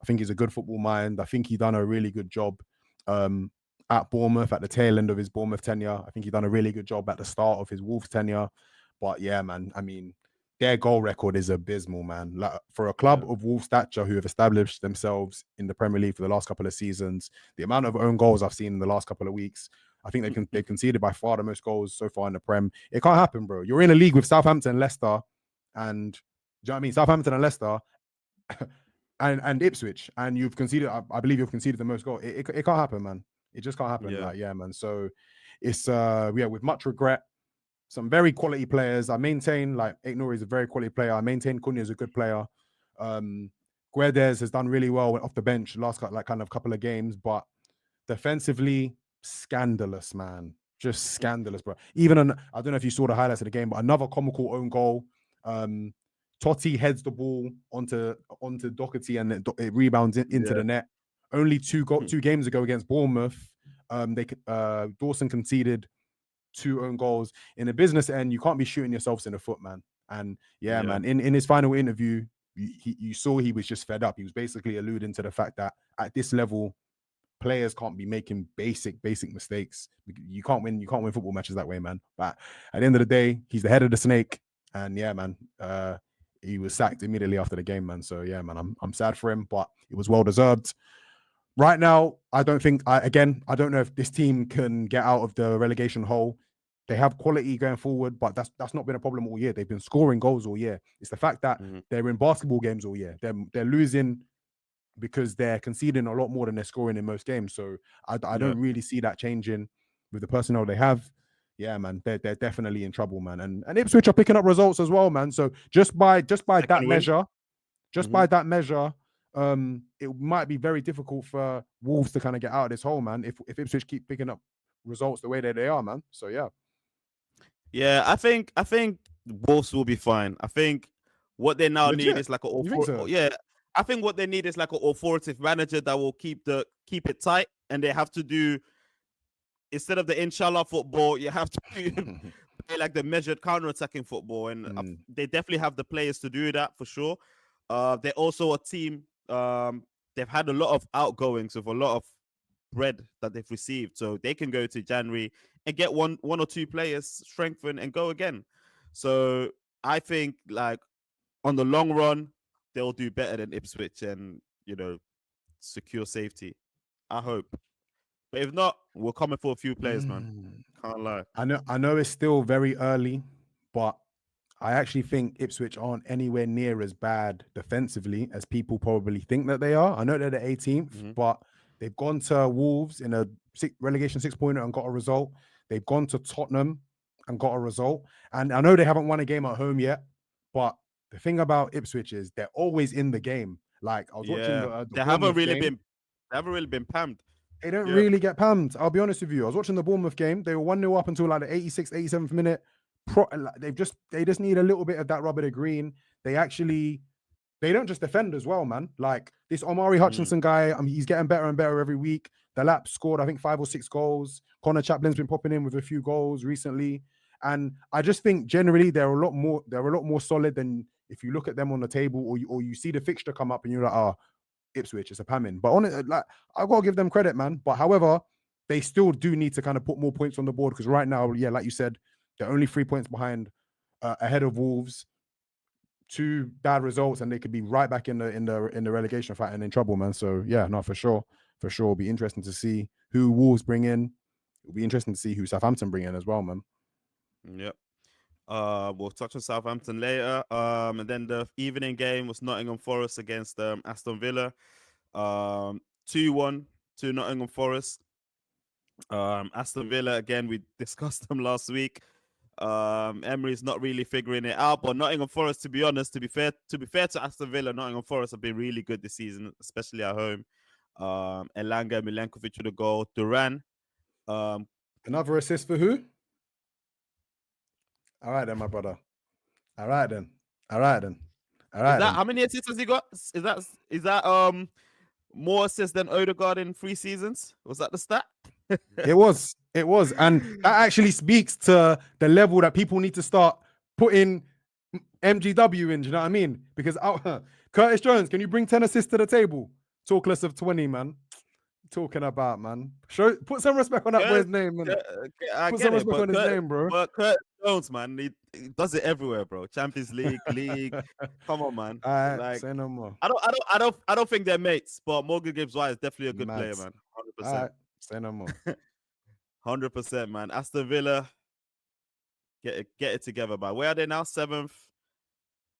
I think he's a good football mind. I think he done a really good job at Bournemouth at the tail end of his Bournemouth tenure. I think he done a really good job at the start of his Wolves tenure. But yeah, man, I mean, their goal record is abysmal, man. Like for a club of Wolves stature who have established themselves in the Premier League for the last couple of seasons, the amount of own goals I've seen in the last couple of weeks, I think they've conceded by far the most goals so far in the Prem. It can't happen, bro. You're in a league with Southampton, Leicester, and do you know what I mean? Southampton and Leicester and Ipswich, and you've conceded. I believe you've conceded the most goals. It can't happen, man. It just can't happen. Yeah, man. So it's with much regret. Some very quality players. I maintain like Aït-Nouri is a very quality player. I maintain Cunha is a good player. Guedes has done really well off the bench last couple of games, but defensively scandalous, man. Just scandalous, bro. Even I don't know if you saw the highlights of the game, but another comical own goal. Totti heads the ball onto Doherty and it rebounds into the net. Only 2 games ago against Bournemouth, Dawson conceded 2 own goals. In a business end, you can't be shooting yourselves in the foot, man. And man, in his final interview, you saw he was just fed up. He was basically alluding to the fact that at this level, players can't be making basic mistakes. You can't win football matches that way, man. But at the end of the day, he's the head of the snake, and yeah, man, he was sacked immediately after the game, man. So yeah, man, I'm sad for him, but it was well deserved. Right now, I don't know if this team can get out of the relegation hole. They have quality going forward, but that's not been a problem all year. They've been scoring goals all year. It's the fact that they're in basketball games all year. They're losing because they're conceding a lot more than they're scoring in most games. So I don't really see that changing with the personnel they have. Yeah, man, they're definitely in trouble, man. And Ipswich are picking up results as well, man. So just by that measure, it might be very difficult for Wolves to kind of get out of this hole, man, if Ipswich keep picking up results the way that they are, man. So yeah. Yeah, I think Wolves will be fine. I think what they now need is like an I think what they need is like an authoritative manager that will keep it tight, and they have to do, instead of the inshallah football, you have to play like the measured counter-attacking football, and they definitely have the players to do that for sure. They're also a team. They've had a lot of outgoings with a lot of bread that they've received, so they can go to January and get one or two players strengthened and go again. So I think, like, on the long run, they'll do better than Ipswich and, secure safety. I hope. But if not, we're coming for a few players, man. Can't lie. I know it's still very early, but I actually think Ipswich aren't anywhere near as bad defensively as people probably think that they are. I know they're the 18th, but they've gone to Wolves in a relegation 6-pointer and got a result. They've gone to Tottenham and got a result. And I know they haven't won a game at home yet, but the thing about Ipswich is they're always in the game. Like, I was watching the they haven't really been pammed. They don't really get pammed. I'll be honest with you. I was watching the Bournemouth game. They were 1-0 up until like the 86th, 87th minute. They just need a little bit of that rub of the green. They don't just defend as well, man. Like, this Omari Hutchinson guy, he's getting better and better every week. The Lap scored, I think, 5 or 6 goals. Connor Chaplin's been popping in with a few goals recently. And I just think generally they're a lot more solid than if you look at them on the table, or you see the fixture come up and you're like, Ipswich, it's a pamming. But on it, like, I've got to give them credit, man. But however, they still do need to kind of put more points on the board, because right now, yeah, like you said, they're only 3 points behind, ahead of Wolves. 2 bad results, and they could be right back in the relegation fight and in trouble, man. So yeah, no, for sure, it'll be interesting to see who Wolves bring in. It'll be interesting to see who Southampton bring in as well, man. Yep. We'll touch on Southampton later. And then the evening game was Nottingham Forest against Aston Villa. 2-1 to Nottingham Forest. Aston Villa, again, we discussed them last week. Emery's not really figuring it out, but Nottingham Forest, to be honest, to be fair to Aston Villa, Nottingham Forest have been really good this season, especially at home. Elanga Milenkovic with a goal. Duran. Another assist for who? All right then, my brother. All right then. How many assists has he got? Is that more assists than Odegaard in 3 seasons? Was that the stat? It was. And that actually speaks to the level that people need to start putting MGW in. Do you know what I mean? Because Curtis Jones, can you bring 10 assists to the table? Talk less of 20, man. Talking about, man. Put some respect on that boy's name, man. Put some respect on his name, bro. But Curtis Jones, man, he does it everywhere, bro. Champions League. Come on, man. Like, say no more. I don't think they're mates, but Morgan Gibbs-White is definitely a good player, man. 100%. Say no more. 100%, man. Aston Villa, get it together, man. Where are they now? 7th.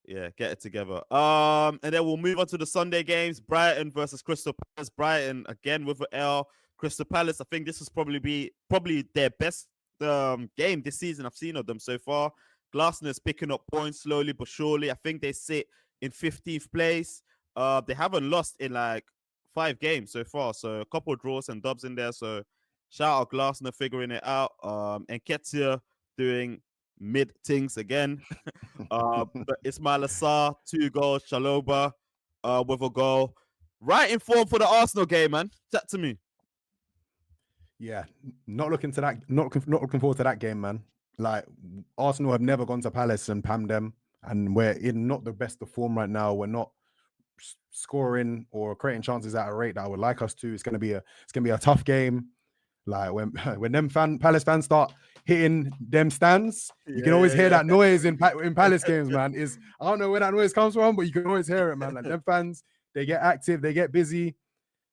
Yeah, get it together. And then we'll move on to the Sunday games. Brighton versus Crystal Palace. Brighton again with an L. Crystal Palace, I think this is probably their best game this season I've seen of them so far. Glasner's picking up points slowly but surely. I think they sit in 15th place. They haven't lost in like 5 games so far, so a couple of draws and dubs in there. So shout out Glasner figuring it out. And Ketia doing mid things again. But Ismail Assar, 2 goals. Chaloba with a goal. Right in form for the Arsenal game, man. Chat to me. Yeah, not looking forward to that game, man. Like, Arsenal have never gone to Palace and pammed them, and we're in not the best of form right now. We're not scoring or creating chances at a rate that I would like us to. It's gonna be a tough game. Like when them Palace fans start hitting them stands, you can always hear that noise in Palace games, man. I don't know where that noise comes from, but you can always hear it, man. Like them fans, they get active, they get busy.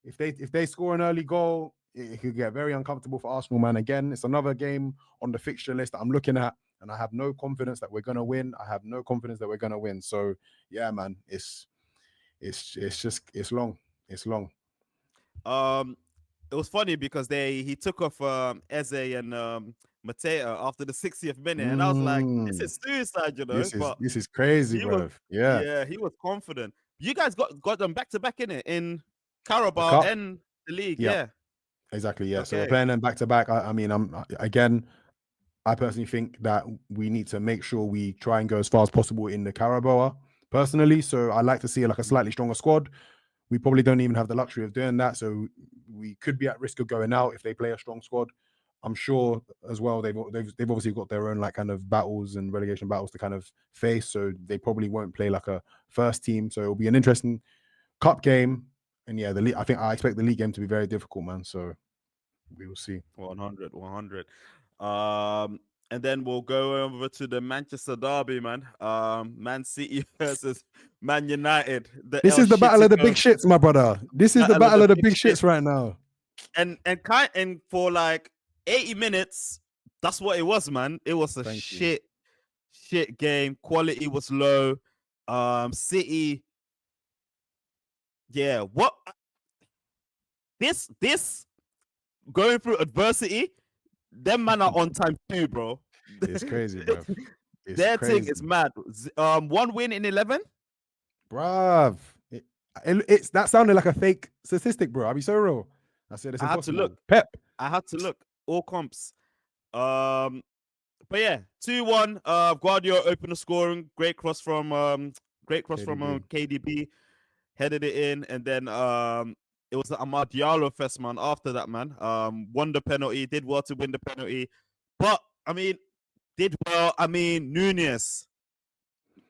If they score an early goal, it could get very uncomfortable for Arsenal, man. Again, it's another game on the fixture list that I'm looking at, and I have no confidence that we're gonna win. So yeah, man, it's long. It's long. It was funny because he took off Eze and Mateo after the 60th minute, and I was like, this is suicide, you know. This is crazy, bro. Yeah, he was confident. You guys got them back to back in Carabao and the league, yeah. Exactly, yeah. Okay. So we're playing them back to back. I mean, I personally think that we need to make sure we try and go as far as possible in the Carabao. Personally, so I like to see like a slightly stronger squad. We probably don't even have the luxury of doing that, so we could be at risk of going out if they play a strong squad. I'm sure as well they've obviously got their own like kind of battles and relegation battles to kind of face, so they probably won't play like a first team. So it'll be an interesting cup game, and yeah, I expect the league game to be very difficult, man. So we will see. 100. And then we'll go over to the Manchester derby, man. Man City versus Man United. This is the battle of the big shits, my brother. This is the battle of the big shits right now. And for like 80 minutes, that's what it was, man. It was a shit game. Quality was low. City. Yeah, what this going through adversity, them man are on time too, bro. It's crazy, bro. Their thing is mad. 1 win in 11, bruv. It's that sounded like a fake statistic, bro. I'll be so real. I said it's impossible. I had to look. Pep. I had to look. All comps. But yeah, 2-1. Guardiola opened the scoring. Great cross from KDB. Headed it in, and then it was the Amad Diallo fest, man. After that, man, won the penalty, did well to win the penalty, but I mean, Nunez,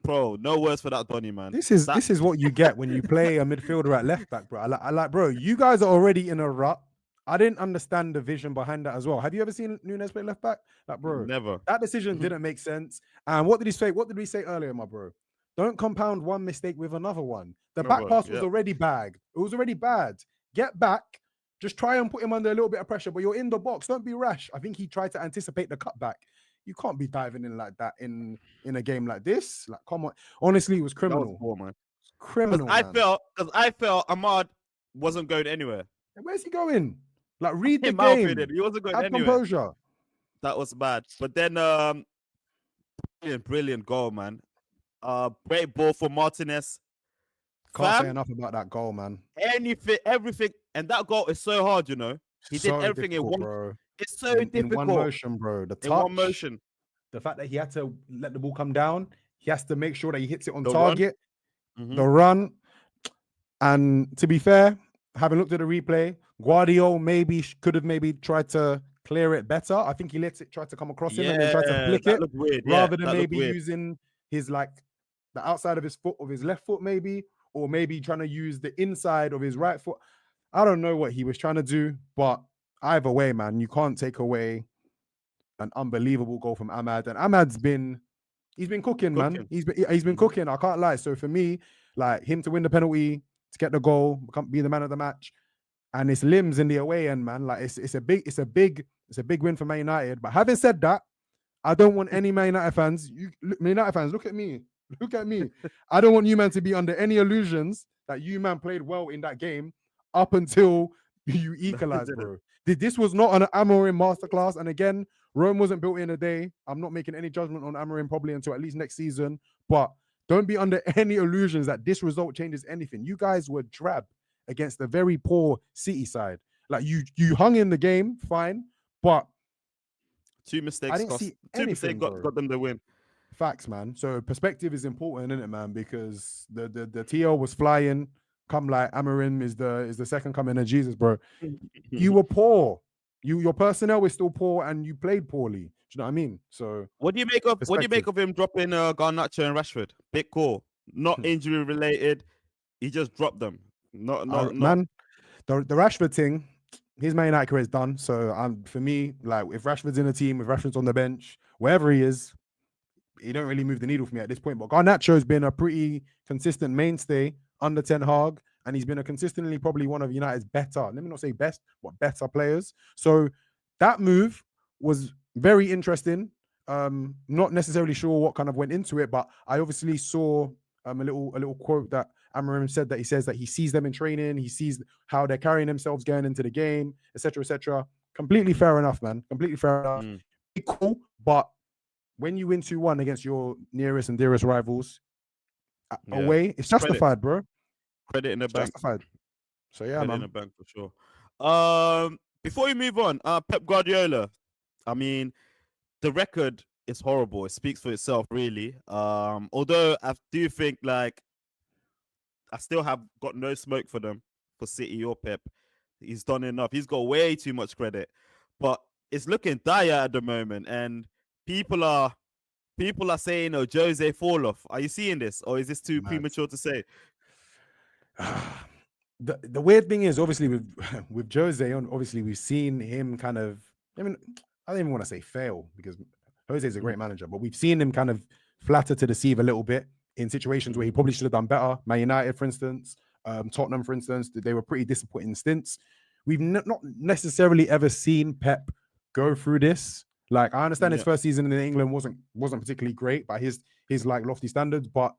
bro, no words for that Donny, man. This is what you get when you play a midfielder at left back, bro. I like, bro. You guys are already in a rut. I didn't understand the vision behind that as well. Have you ever seen Nunez play left back? Like, bro, never. That decision didn't make sense. And what did he say? What did we say earlier, my bro? Don't compound one mistake with another one. The back pass was already bad. It was already bad. Get back. Just try and put him under a little bit of pressure, but you're in the box. Don't be rash. I think he tried to anticipate the cutback. You can't be diving in like that in a game like this. Like, come on. Honestly, it was criminal. That was poor, man. Criminal. Because I felt Amad wasn't going anywhere. Where's he going? Like, read the game. He wasn't going Have anywhere. Composure. That was bad. But then, brilliant goal, man. Great ball for Martinez. Can't say enough about that goal, man. Everything, and that goal is so hard, you know. He did everything in one. Bro. It's so difficult. In one motion, bro. The touch, in one motion. The fact that he had to let the ball come down, he has to make sure that he hits it on target. Mm-hmm. The run, and to be fair, having looked at the replay, Guardiola could have tried to clear it better. I think he let it try to come across him and then tried to flick it weird. rather than maybe using his the outside of his foot of his left foot maybe, or maybe trying to use the inside of his right foot. I don't know what he was trying to do, but either way, man, you can't take away an unbelievable goal from Amad. And Amad's been cooking, man. He's been cooking. I can't lie. So for me, like, him to win the penalty, to get the goal, be the man of the match, and it's limbs in the away end, man. Like, it's a big win for Man United. But having said that, I don't want any Man United fans. Man United fans, look at me. Look at me. I don't want you, man, to be under any illusions that you, man, played well in that game up until you equalized, bro. This was not an Amorim masterclass. And again, Rome wasn't built in a day. I'm not making any judgment on Amorim probably until at least next season. But don't be under any illusions that this result changes anything. You guys were drab against a very poor City side. Like, you hung in the game, fine, but two mistakes got them the win. Facts, man. So perspective is important, isn't it, man? Because the TL was flying. Come like Amorim is the second coming of Jesus, bro. You were poor. Your personnel was still poor, and you played poorly. Do you know what I mean? So what do you make of him dropping Garnacho and Rashford? Big call, not injury related. he just dropped them. Not. Man, the Rashford thing, his Man United career is done. So for me, like if Rashford's in the team, if Rashford's on the bench, wherever he is, he don't really move the needle for me at this point. But Garnacho's been a pretty consistent mainstay under Ten Hag, and he's been a consistently probably one of United's better, let me not say best, but better players. So that move was very interesting. Not necessarily sure what kind of went into it, but I obviously saw a little quote that Amorim said, that he says that he sees them in training, he sees how they're carrying themselves going into the game, etc., etc. Completely fair enough, man. Completely fair enough. Cool, but when you win 2-1 against your nearest and dearest rivals away, it's justified, bro. Credit in the bank. Justified. So yeah, Credit man. in the bank for sure. Before we move on, Pep Guardiola. I mean, the record is horrible. It speaks for itself, really. Although I do think, like, I still have got no smoke for them, for City or Pep. He's done enough. He's got way too much credit, but it's looking dire at the moment, and people are saying, "Oh, Jose fall off." Are you seeing this, or is this too premature to say? The weird thing is, obviously, with Jose, obviously we've seen him kind of. I mean, I don't even want to say fail, because Jose is a great manager, but we've seen him kind of flatter to deceive a little bit in situations where he probably should have done better. Man United, for instance, Tottenham, for instance, they were pretty disappointing stints. We've not necessarily ever seen Pep go through this. Like, I understand his first season in England wasn't particularly great by his like lofty standards, but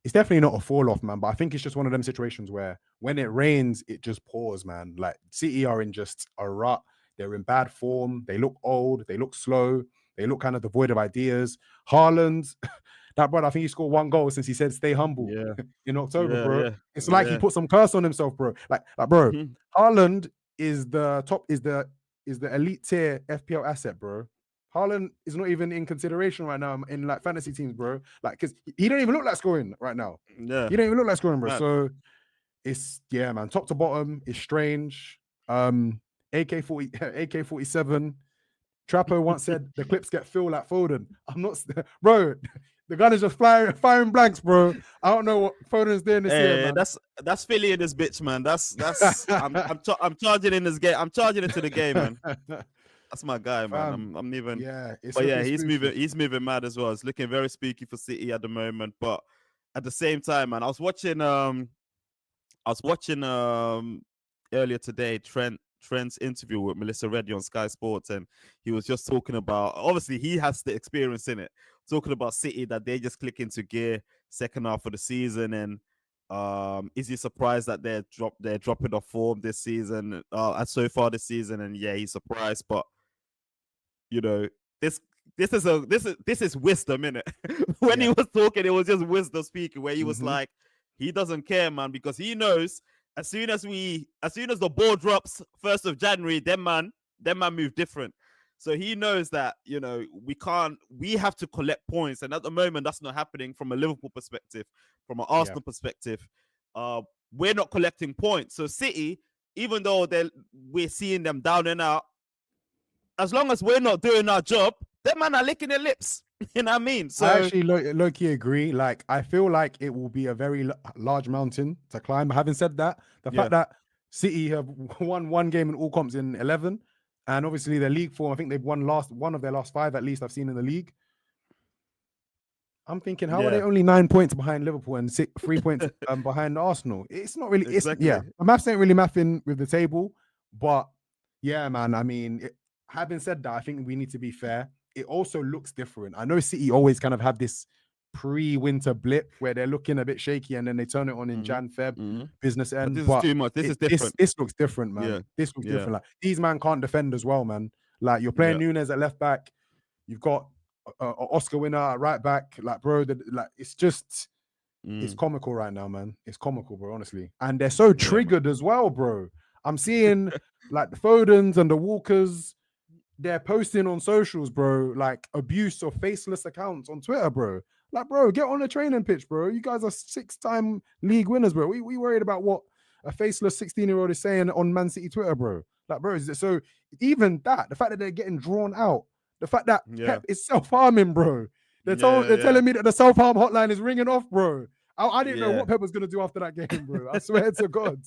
it's definitely not a fall off, man. But I think it's just one of them situations where when it rains, it just pours, man. Like, City are in just a rut. They're in bad form. They look old. They look slow. They look kind of devoid of ideas. Haaland, that brother, I think he scored 1 goal since he said stay humble in October, bro. Yeah. It's like he put some curse on himself, bro. Like bro, Haaland is the top, is the elite tier FPL asset, bro. Haaland is not even in consideration right now in like fantasy teams, bro. Like, because he don't even look like scoring right now. Yeah, he don't even look like scoring, bro. Man. So it's man, top to bottom, it's strange. AK-47. Trappo once said the clips get filled like Foden. I'm not, bro. The gun is just firing blanks, bro. I don't know what Foden's doing this year, man. That's Philly in this bitch, man. That's I'm charging in this game. I'm charging into the game, man. That's my guy, man. I'm even. Yeah, but yeah, he's moving mad as well. It's looking very spooky for City at the moment. But at the same time, man, I was watching earlier today Trent's interview with Melissa Reddy on Sky Sports, and he was just talking about, obviously he has the experience in it, talking about City, that they just click into gear second half of the season, and is he surprised that they're dropping off form this season, so far this season? And yeah, he's surprised, but you know, this is wisdom, innit? When he was talking, it was just wisdom speaking, where he was like, he doesn't care, man, because he knows as soon as the ball drops 1st of January, them man move different. So he knows that, you know, we have to collect points. And at the moment, that's not happening from a Liverpool perspective, from an Arsenal perspective. We're not collecting points. So City, even though we're seeing them down and out, as long as we're not doing our job, them man are licking their lips. You know what I mean? So I actually low-key agree. Like, I feel like it will be a very large mountain to climb. Having said that, the fact that City have won 1 game in all comps in 11, and obviously their league form, I think they've won one of their last 5 at least I've seen in the league. I'm thinking, how are they only 9 points behind Liverpool and 3 points behind Arsenal? It's not really. Exactly. The maths ain't really mathing with the table, but yeah, man. I mean, having said that, I think we need to be fair. It also looks different. I know City always kind of have this pre-winter blip where they're looking a bit shaky, and then they turn it on in Jan, Feb, business end. But this is too much. This is different. This looks different, man. Yeah. This looks different. Like, these man can't defend as well, man. Like, you're playing Nunes at left back. You've got an Oscar winner at right back. Like, bro, it's just, it's comical right now, man. It's comical, bro, honestly. And they're so triggered as well, bro. I'm seeing like the Fodens and the Walkers, they're posting on socials, bro, like abuse of faceless accounts on Twitter, bro. Like, bro, get on the training pitch, bro. You guys are 6-time league winners, bro. We worried about what a faceless 16-year-old is saying on Man City Twitter, bro. Like, bro, so even that, the fact that they're getting drawn out, the fact that Pep is self-harming, bro. They're telling me that the self-harm hotline is ringing off, bro. I didn't know Yeah. what Pep was gonna do after that game, bro. I swear to God.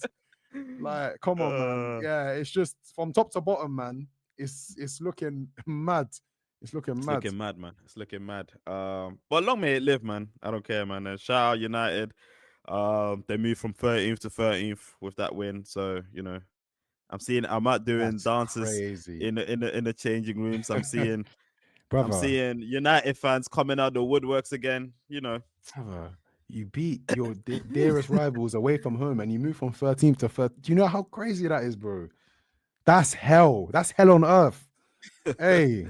Like, come on, man. Yeah, it's just from top to bottom, man. It's looking mad. It's looking It's mad. looking mad, man. It's looking mad. But long may it live, man. I don't care, man. And shout out United. They moved from 13th to 13th with that win. So, you know, I'm seeing Amad doing That's dances crazy, in the changing rooms. I'm brother. seeing United fans coming out the woodworks again. You know, Brother, you beat your dearest rivals away from home, and you move from 13th to 13th. Do you know how crazy that is, bro? That's hell. That's hell on earth. Hey,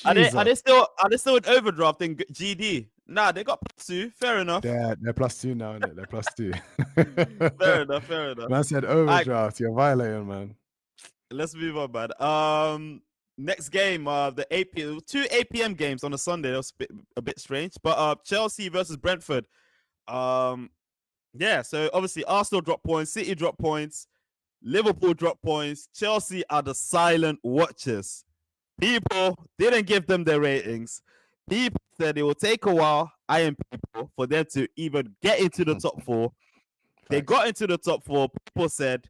are Jesus. they still in overdraft in GD? Nah, they got +2. Fair enough. They're +2 now, innit? They're +2. Fair enough. Fair enough. Man said Like, overdraft. You're violating, man. let's move on, man. Next game, the 2 8 p.m. games on a Sunday. That was a bit strange, but Chelsea versus Brentford. Yeah. So obviously Arsenal dropped points, City dropped points, Liverpool dropped points. Chelsea are the silent watchers. People didn't give them their ratings. People said it will take a while, iron people, for them to even get into the top 4. They Facts. got into the top 4. People said,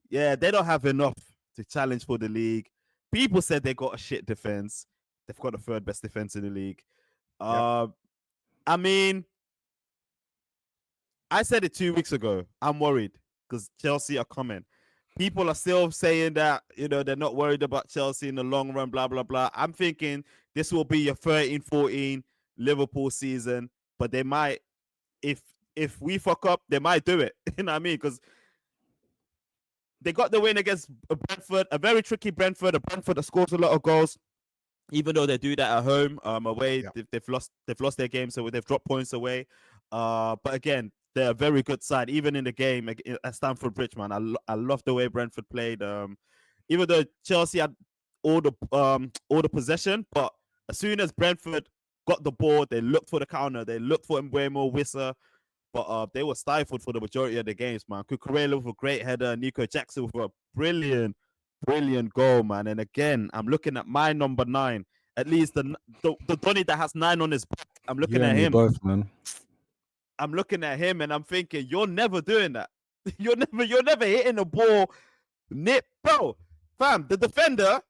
yeah, they don't have enough to challenge for the league. People said they got a shit defense. They've got the 3rd best defense in the league. I mean, I said it 2 weeks ago. I'm worried because Chelsea are coming. People are still saying that, you know, they're not worried about Chelsea in the long run, blah, blah, blah. I'm thinking this will be your 13-14 Liverpool season, but they might, if we fuck up, they might do it. You know what I mean? Because they got the win against Brentford, a very tricky Brentford, a Brentford that scores a lot of goals, even though they do that at home. Away, they've lost their game, so they've dropped points away. But again, they're a very good side, even in the game at Stamford Bridge, man. I love the way Brentford played. Even though Chelsea had all the possession, but as soon as Brentford got the ball, they looked for the counter, they looked for Mbeumo, Wissa, but they were stifled for the majority of the games, man. Cucurella with a great header, Nico Jackson with a brilliant goal, man. And again, I'm looking at my number 9, at least the Donny that has 9 on his back. I'm looking at him. Both, man. I'm looking at him and I'm thinking, you're never doing that. You're never hitting the ball. Bro, fam, the defender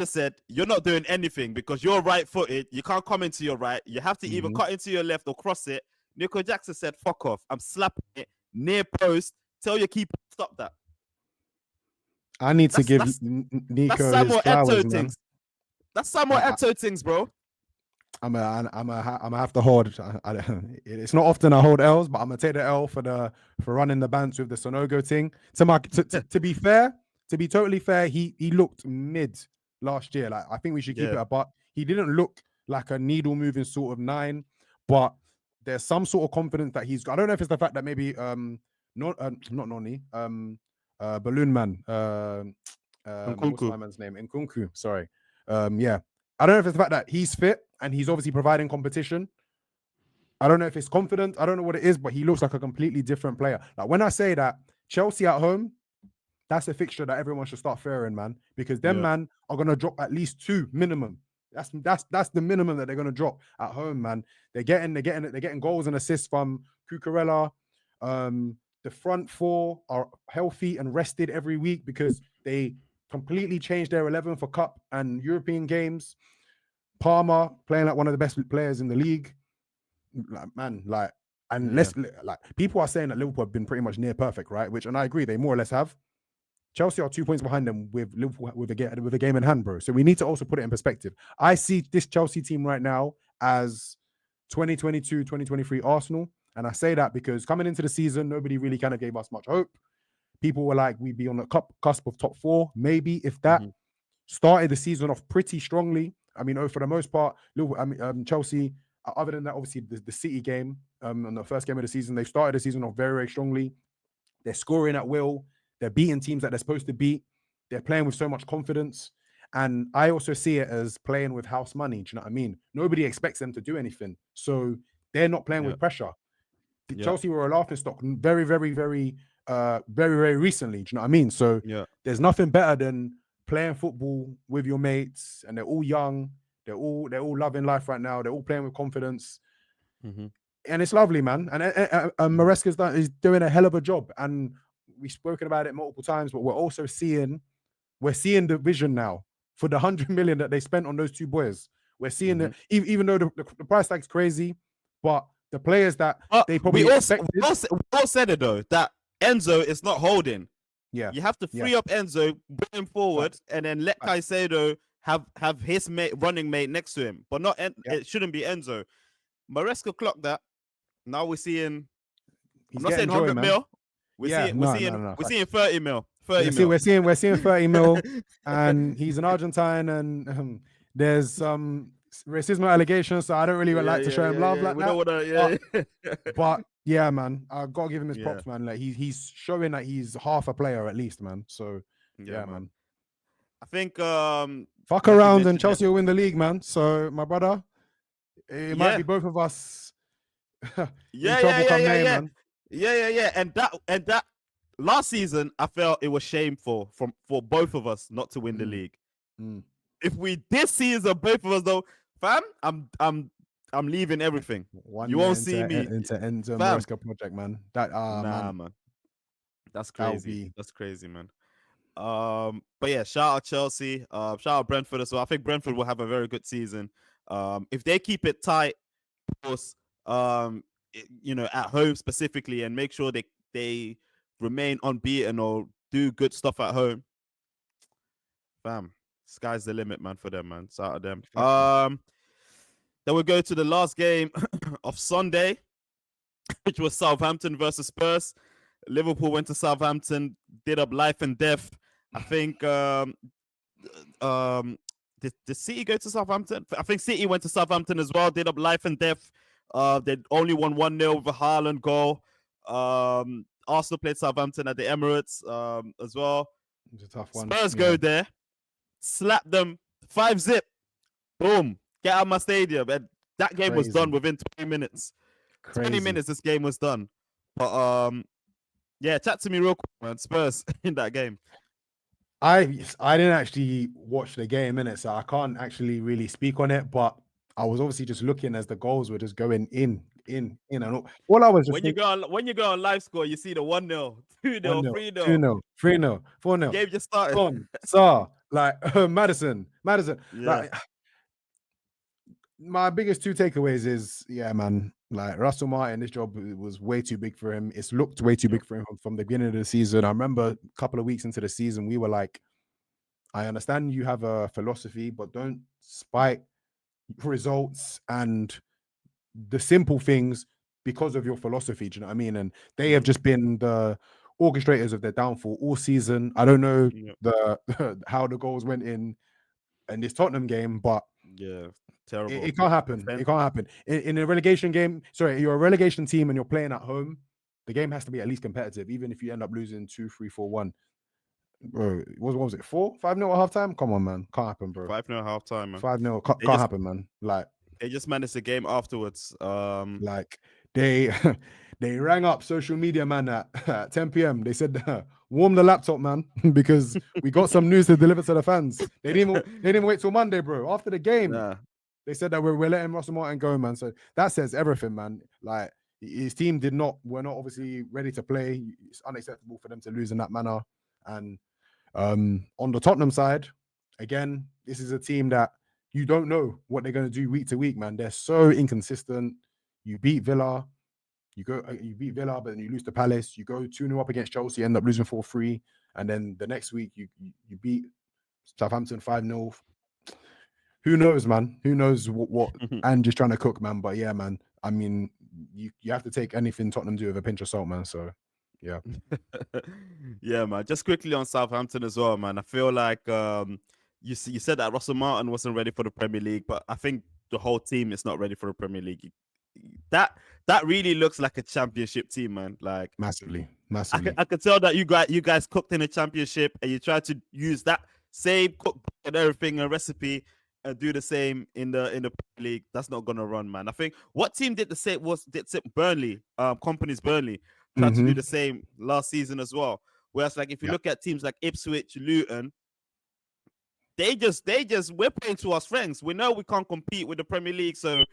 said, you're not doing anything because you're right-footed. You can't come into your right. You have to either cut into your left or cross it. Nico Jackson said, fuck off. I'm slapping it near post. Tell your keeper, stop that. I need to give Nico his flowers, man. That's Samuel Eto'o things, bro. I'm gonna have to hold. It's not often I hold L's, but I'm gonna take the L for running the bands with the Sonogo thing. To be fair, to be totally fair, he looked mid last year. Like, I think we should keep it a buck. He didn't look like a needle moving sort of 9, but there's some sort of confidence that he's. I don't know if it's the fact that maybe not Noni, Balloon Man, what's my man's name? Nkunku. Sorry. Yeah. I don't know if it's the fact that he's fit and he's obviously providing competition. I don't know if it's confidence. I don't know what it is, but he looks like a completely different player. Like, when I say that Chelsea at home, that's a fixture that everyone should start fearing, man, because them man are gonna drop at least 2 minimum. That's the minimum that they're gonna drop at home, man. They're getting goals and assists from Cucurella. The front 4 are healthy and rested every week because they completely changed their 11 for cup and European games. Palmer playing like one of the best players in the league. People are saying that Liverpool have been pretty much near perfect, right? And I agree, they more or less have. Chelsea are 2 points behind them with Liverpool with a game in hand, bro. So we need to also put it in perspective. I see this Chelsea team right now as 2022, 2023 Arsenal. And I say that because coming into the season, nobody really kind of gave us much hope. People were like, we'd be on the cusp of top 4, maybe, if that. Started the season off pretty strongly. I mean, for the most part, Chelsea, other than that, obviously the City game, on the first game of the season, they started the season off very, very strongly. They're scoring at will. They're beating teams that they're supposed to beat. They're playing with so much confidence. And I also see it as playing with house money. Do you know what I mean? Nobody expects them to do anything. So they're not playing with pressure. Chelsea were a laughing stock very, very, very, very, very recently. Do you know what I mean? So there's nothing better than playing football with your mates, and they're all young. They're all loving life right now. They're all playing with confidence. and it's lovely, man. And Maresca's is doing a hell of a job, and we've spoken about it multiple times. But we're also seeing the vision now for the 100 million that they spent on those two boys. We're seeing that even though the price tag's crazy, but the players that they probably expected. We all said it though that Enzo is not holding. Yeah, you have to free up Enzo, bring him forward, and then let Caicedo have his running mate next to him, but not it shouldn't be Enzo. Maresca clocked that. Now we're seeing. I'm not saying 100 mil. We're seeing 30 mil. 30 mil. We're seeing 30 mil, and he's an Argentine, and there's some racism allegations, so I don't really like to show him love like that. But yeah, man, I've got to give him his props, man. Like he's showing that he's half a player at least, man. So yeah, man. I think fuck around and Chelsea will win the league, man. So my brother, it might be both of us. Yeah. And that last season, I felt it was shameful for both of us not to win the league. If we this season, both of us though, fam, I'm leaving everything. You won't see me into Maresca project, man. Man. That's crazy. That's crazy, man. But yeah, shout out Chelsea, shout out Brentford as well. I think Brentford will have a very good season. If they keep it tight, of course, at home specifically, and make sure they remain unbeaten or do good stuff at home. Fam, sky's the limit, man, for them, man. Shout out them. Then we'll go to the last game of Sunday, which was Southampton versus Spurs. Liverpool went to Southampton, did up life and death. I think did City go to Southampton? I think City went to Southampton as well, did up life and death. They only won 1-0 with a Haaland goal. Arsenal played Southampton at the Emirates as well. It's a tough one. Spurs go there, slap them 5-0. Boom. Get out of my stadium. And that game was done within 20 minutes. 20 minutes, this game was done. But yeah, chat to me real quick, man. Spurs in that game. I didn't actually watch the game, innit, so I can't actually really speak on it. But I was obviously just looking as the goals were just going in, and all I was just when you go on live score, you see the 1-0, 2-0, 3-0, 2-0, 3-0, 4-0. Game just started. Gone. Madison. Yeah. Like, my biggest two takeaways is, yeah, man, like Russell Martin, this job was way too big for him. It's looked way too big for him from the beginning of the season. I remember a couple of weeks into the season, we were like, I understand you have a philosophy, but don't spike results and the simple things because of your philosophy. Do you know what I mean? And they have just been the orchestrators of their downfall all season. I don't know how the goals went in this Tottenham game, but yeah, terrible. It can't happen. It can't happen in a relegation game. Sorry, you're a relegation team and you're playing at home. The game has to be at least competitive, even if you end up losing 2-3-4-1. Bro, what was it? 4-5-0 at halftime? Come on, man, can't happen, bro. 5-0 at halftime, man. 5-0 can't happen, man. Like they just managed the game afterwards. Like they rang up social media, man, at 10 p.m. They said, warm the laptop, man, because we got some news to deliver to the fans. They didn't even wait till Monday, bro. After the game, they said that we're letting Russell Martin go, man. So that says everything, man. Like his team were not obviously ready to play. It's unacceptable for them to lose in that manner. And on the Tottenham side, again, this is a team that you don't know what they're going to do week to week, man. They're so inconsistent. You beat Villa, you beat Villa, but then you lose to Palace. You go 2-0 up against Chelsea, end up losing 4-3, and then the next week you beat Southampton 5-0. Who knows, man? Who knows what and just trying to cook, man. But yeah, man. I mean, you have to take anything Tottenham do with a pinch of salt, man. So yeah. Yeah, man. Just quickly on Southampton as well, man. I feel like you said that Russell Martin wasn't ready for the Premier League, but I think the whole team is not ready for the Premier League. That really looks like a championship team, man. Like massively. I could tell that you guys cooked in a championship and you tried to use that same cookbook and everything, a recipe, and do the same in the Premier League. That's not gonna run, man. I think what team did the same Burnley, Company's Burnley tried to do the same last season as well. Whereas, like, if you look at teams like Ipswich, Luton, we're playing to our strengths. We know we can't compete with the Premier League, so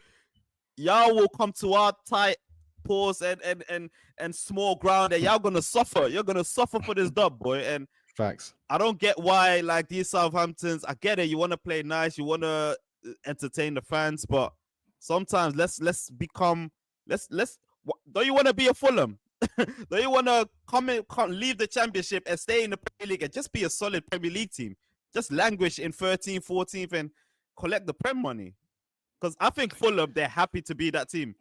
y'all will come to our tight pause and small ground, and y'all gonna suffer. You're gonna suffer for this dub, boy. And Facts. I don't get why, like, these Southamptons. I get it. You want to play nice. You want to entertain the fans, but sometimes let's become let's. Don't you want to be a Fulham? Don't you want to leave the Championship and stay in the Premier League and just be a solid Premier League team? Just languish in 13th, 14th, and collect the Prem money. Because I think Fulham, they're happy to be that team.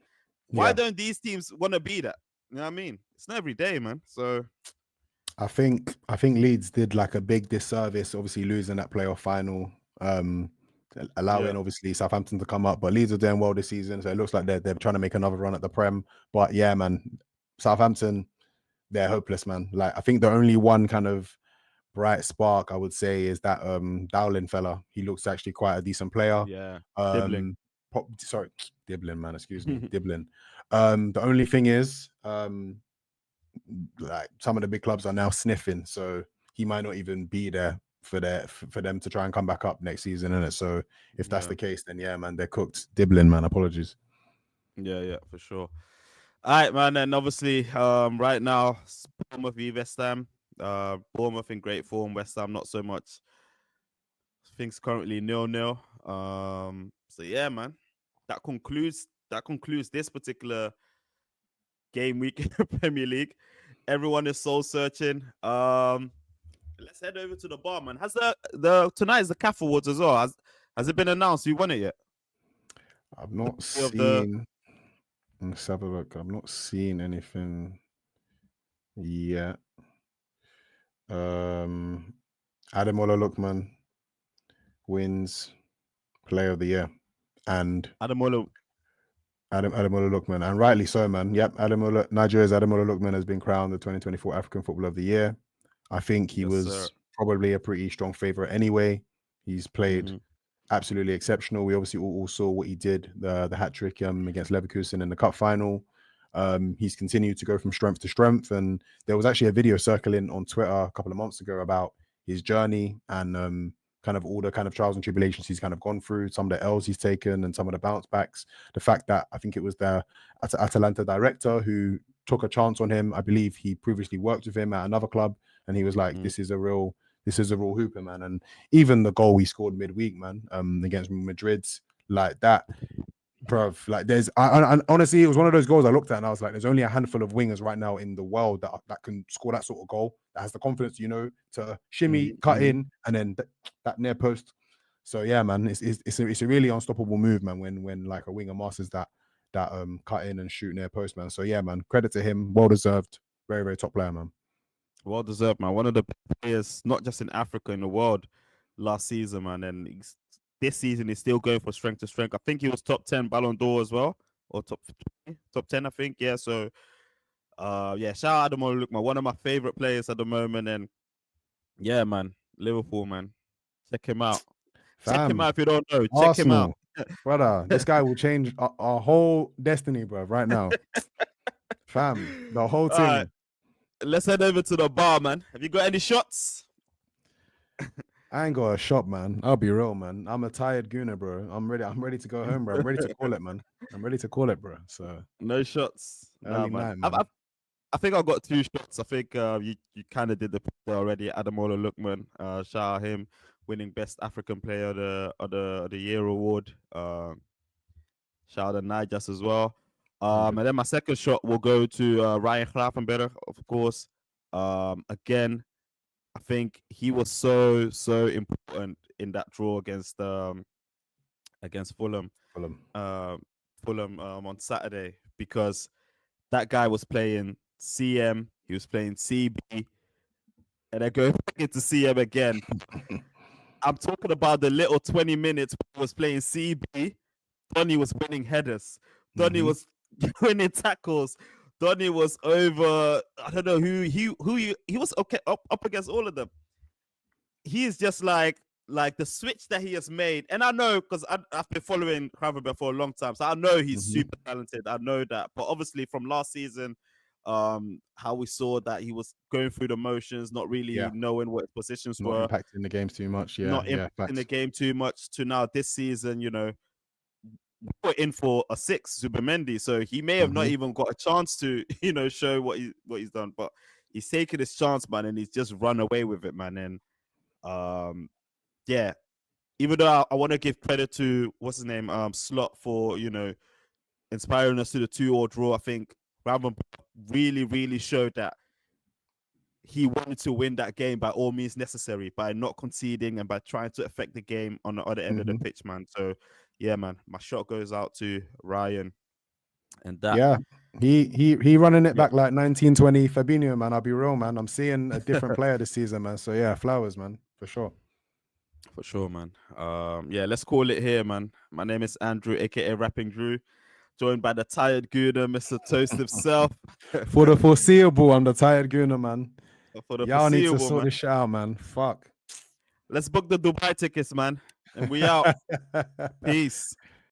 Why don't these teams want to be that? You know what I mean? It's not every day, man. So I think Leeds did like a big disservice, obviously losing that playoff final, allowing obviously Southampton to come up. But Leeds are doing well this season, so it looks like they're trying to make another run at the Prem. But yeah, man, Southampton, they're hopeless, man. Like, I think the only one kind of bright spark I would say is that Dowling fella. He looks actually quite a decent player. Yeah, Dibbling, man. Excuse me, Dibbling. The only thing is, like, some of the big clubs are now sniffing, so he might not even be there for them to try and come back up next season, innit? So if that's the case, then yeah, man, they're cooked. Dibbling, man. Apologies. Yeah, for sure. All right, man, and obviously, right now, Bournemouth v West Ham. Bournemouth in great form. West Ham not so much. Things currently 0-0. So yeah, man, that concludes this particular game week in the Premier League. Everyone is soul searching. Let's head over to the bar, man. Has the tonight is the CAF Awards as well? Has it been announced who won it yet? I've not seen. Let's have a look. I've not seen anything yet. Ademola Lookman wins Player of the Year, and Ademola Lookman, and rightly so, man. Yep, Nigeria's Ademola Lookman has been crowned the 2024 African Footballer of the Year. I think he was probably a pretty strong favorite anyway. He's played absolutely exceptional. We obviously all saw what he did, the hat trick against Leverkusen in the cup final. He's continued to go from strength to strength, and there was actually a video circling on Twitter a couple of months ago about his journey and kind of all the kind of trials and tribulations he's kind of gone through, some of the L's he's taken and some of the bounce backs. The fact that I think it was the Atalanta director who took a chance on him. I believe he previously worked with him at another club, and he was like, this is a real hooper, man. And even the goal he scored midweek, man, against Madrid, like that, bruv, like there's, I honestly, it was one of those goals I looked at and I was like, there's only a handful of wingers right now in the world that can score that sort of goal, that has the confidence, to shimmy, cut in, and then that near post. So yeah, man, it's a really unstoppable move, man, when like a winger masters that cut in and shoot near post, man. So yeah, man, credit to him, well deserved, very, very top player, man. Well deserved, man. One of the players, not just in Africa, in the world last season, man. And this season he's still going from strength to strength. I think he was top 10 Ballon d'Or as well, or top 10, I think. Yeah, so yeah, shout out Ademola Lookman, one of my favorite players at the moment. And yeah, man, Liverpool, man, check him out. Check him out if you don't know. Check Arsenal, him out, brother. This guy will change our whole destiny, bro. Right now, fam, the whole thing. Right. Let's head over to the bar, man. Have you got any shots? I ain't got a shot, man. I'll be real, man. I'm a tired gooner, bro. I'm ready to go home, bro. I'm ready to call it, man. I'm ready to call it, bro. So no shots. Early night, man. I think I got 2 shots. I think you kind of did the play already. Ademola Lookman, shout out him winning Best African Player of the Year award. Shout out to Nijas as well. And then my second shot will go to Ryan Gravenberch, of course. Again, I think he was so important in that draw against Fulham. Fulham on Saturday, because that guy was playing CM, he was playing CB, and I go back into CM again. I'm talking about the little 20 minutes he was playing CB. Donny was winning headers. Donny was winning tackles. Donny was over. I don't know who he was okay up against all of them. He is just like the switch that he has made, and I know because I've been following Gravenberch for a long time, so I know he's super talented. I know that, but obviously from last season, how we saw that he was going through the motions, not really knowing what his positions were, not impacting the game too much. Not impacting the game too much. To now this season, put in for a 6, Zubimendi. So he may have not even got a chance to, show what he's done. But he's taken his chance, man, and he's just run away with it, man. And yeah, even though I want to give credit to what's his name, Slot, for inspiring us to the 2-2 draw. I think Gravenberch really, really showed that he wanted to win that game by all means necessary, by not conceding and by trying to affect the game on the other end of the pitch, man. So yeah, man, my shot goes out to Ryan. And that, yeah, he running it back like 1920 Fabinho, man. I'll be real, man. I'm seeing a different player this season, man. So yeah, flowers, man, for sure. For sure, man. Yeah, let's call it here, man. My name is Andrew, aka Rapping Drew, joined by the tired gooner, Mr. Toast himself. For the foreseeable, I'm the tired gooner, man. For the Y'all need to foreseeable, sort man. this shit out, man. Fuck. Let's book the Dubai tickets, man. And we out. Peace.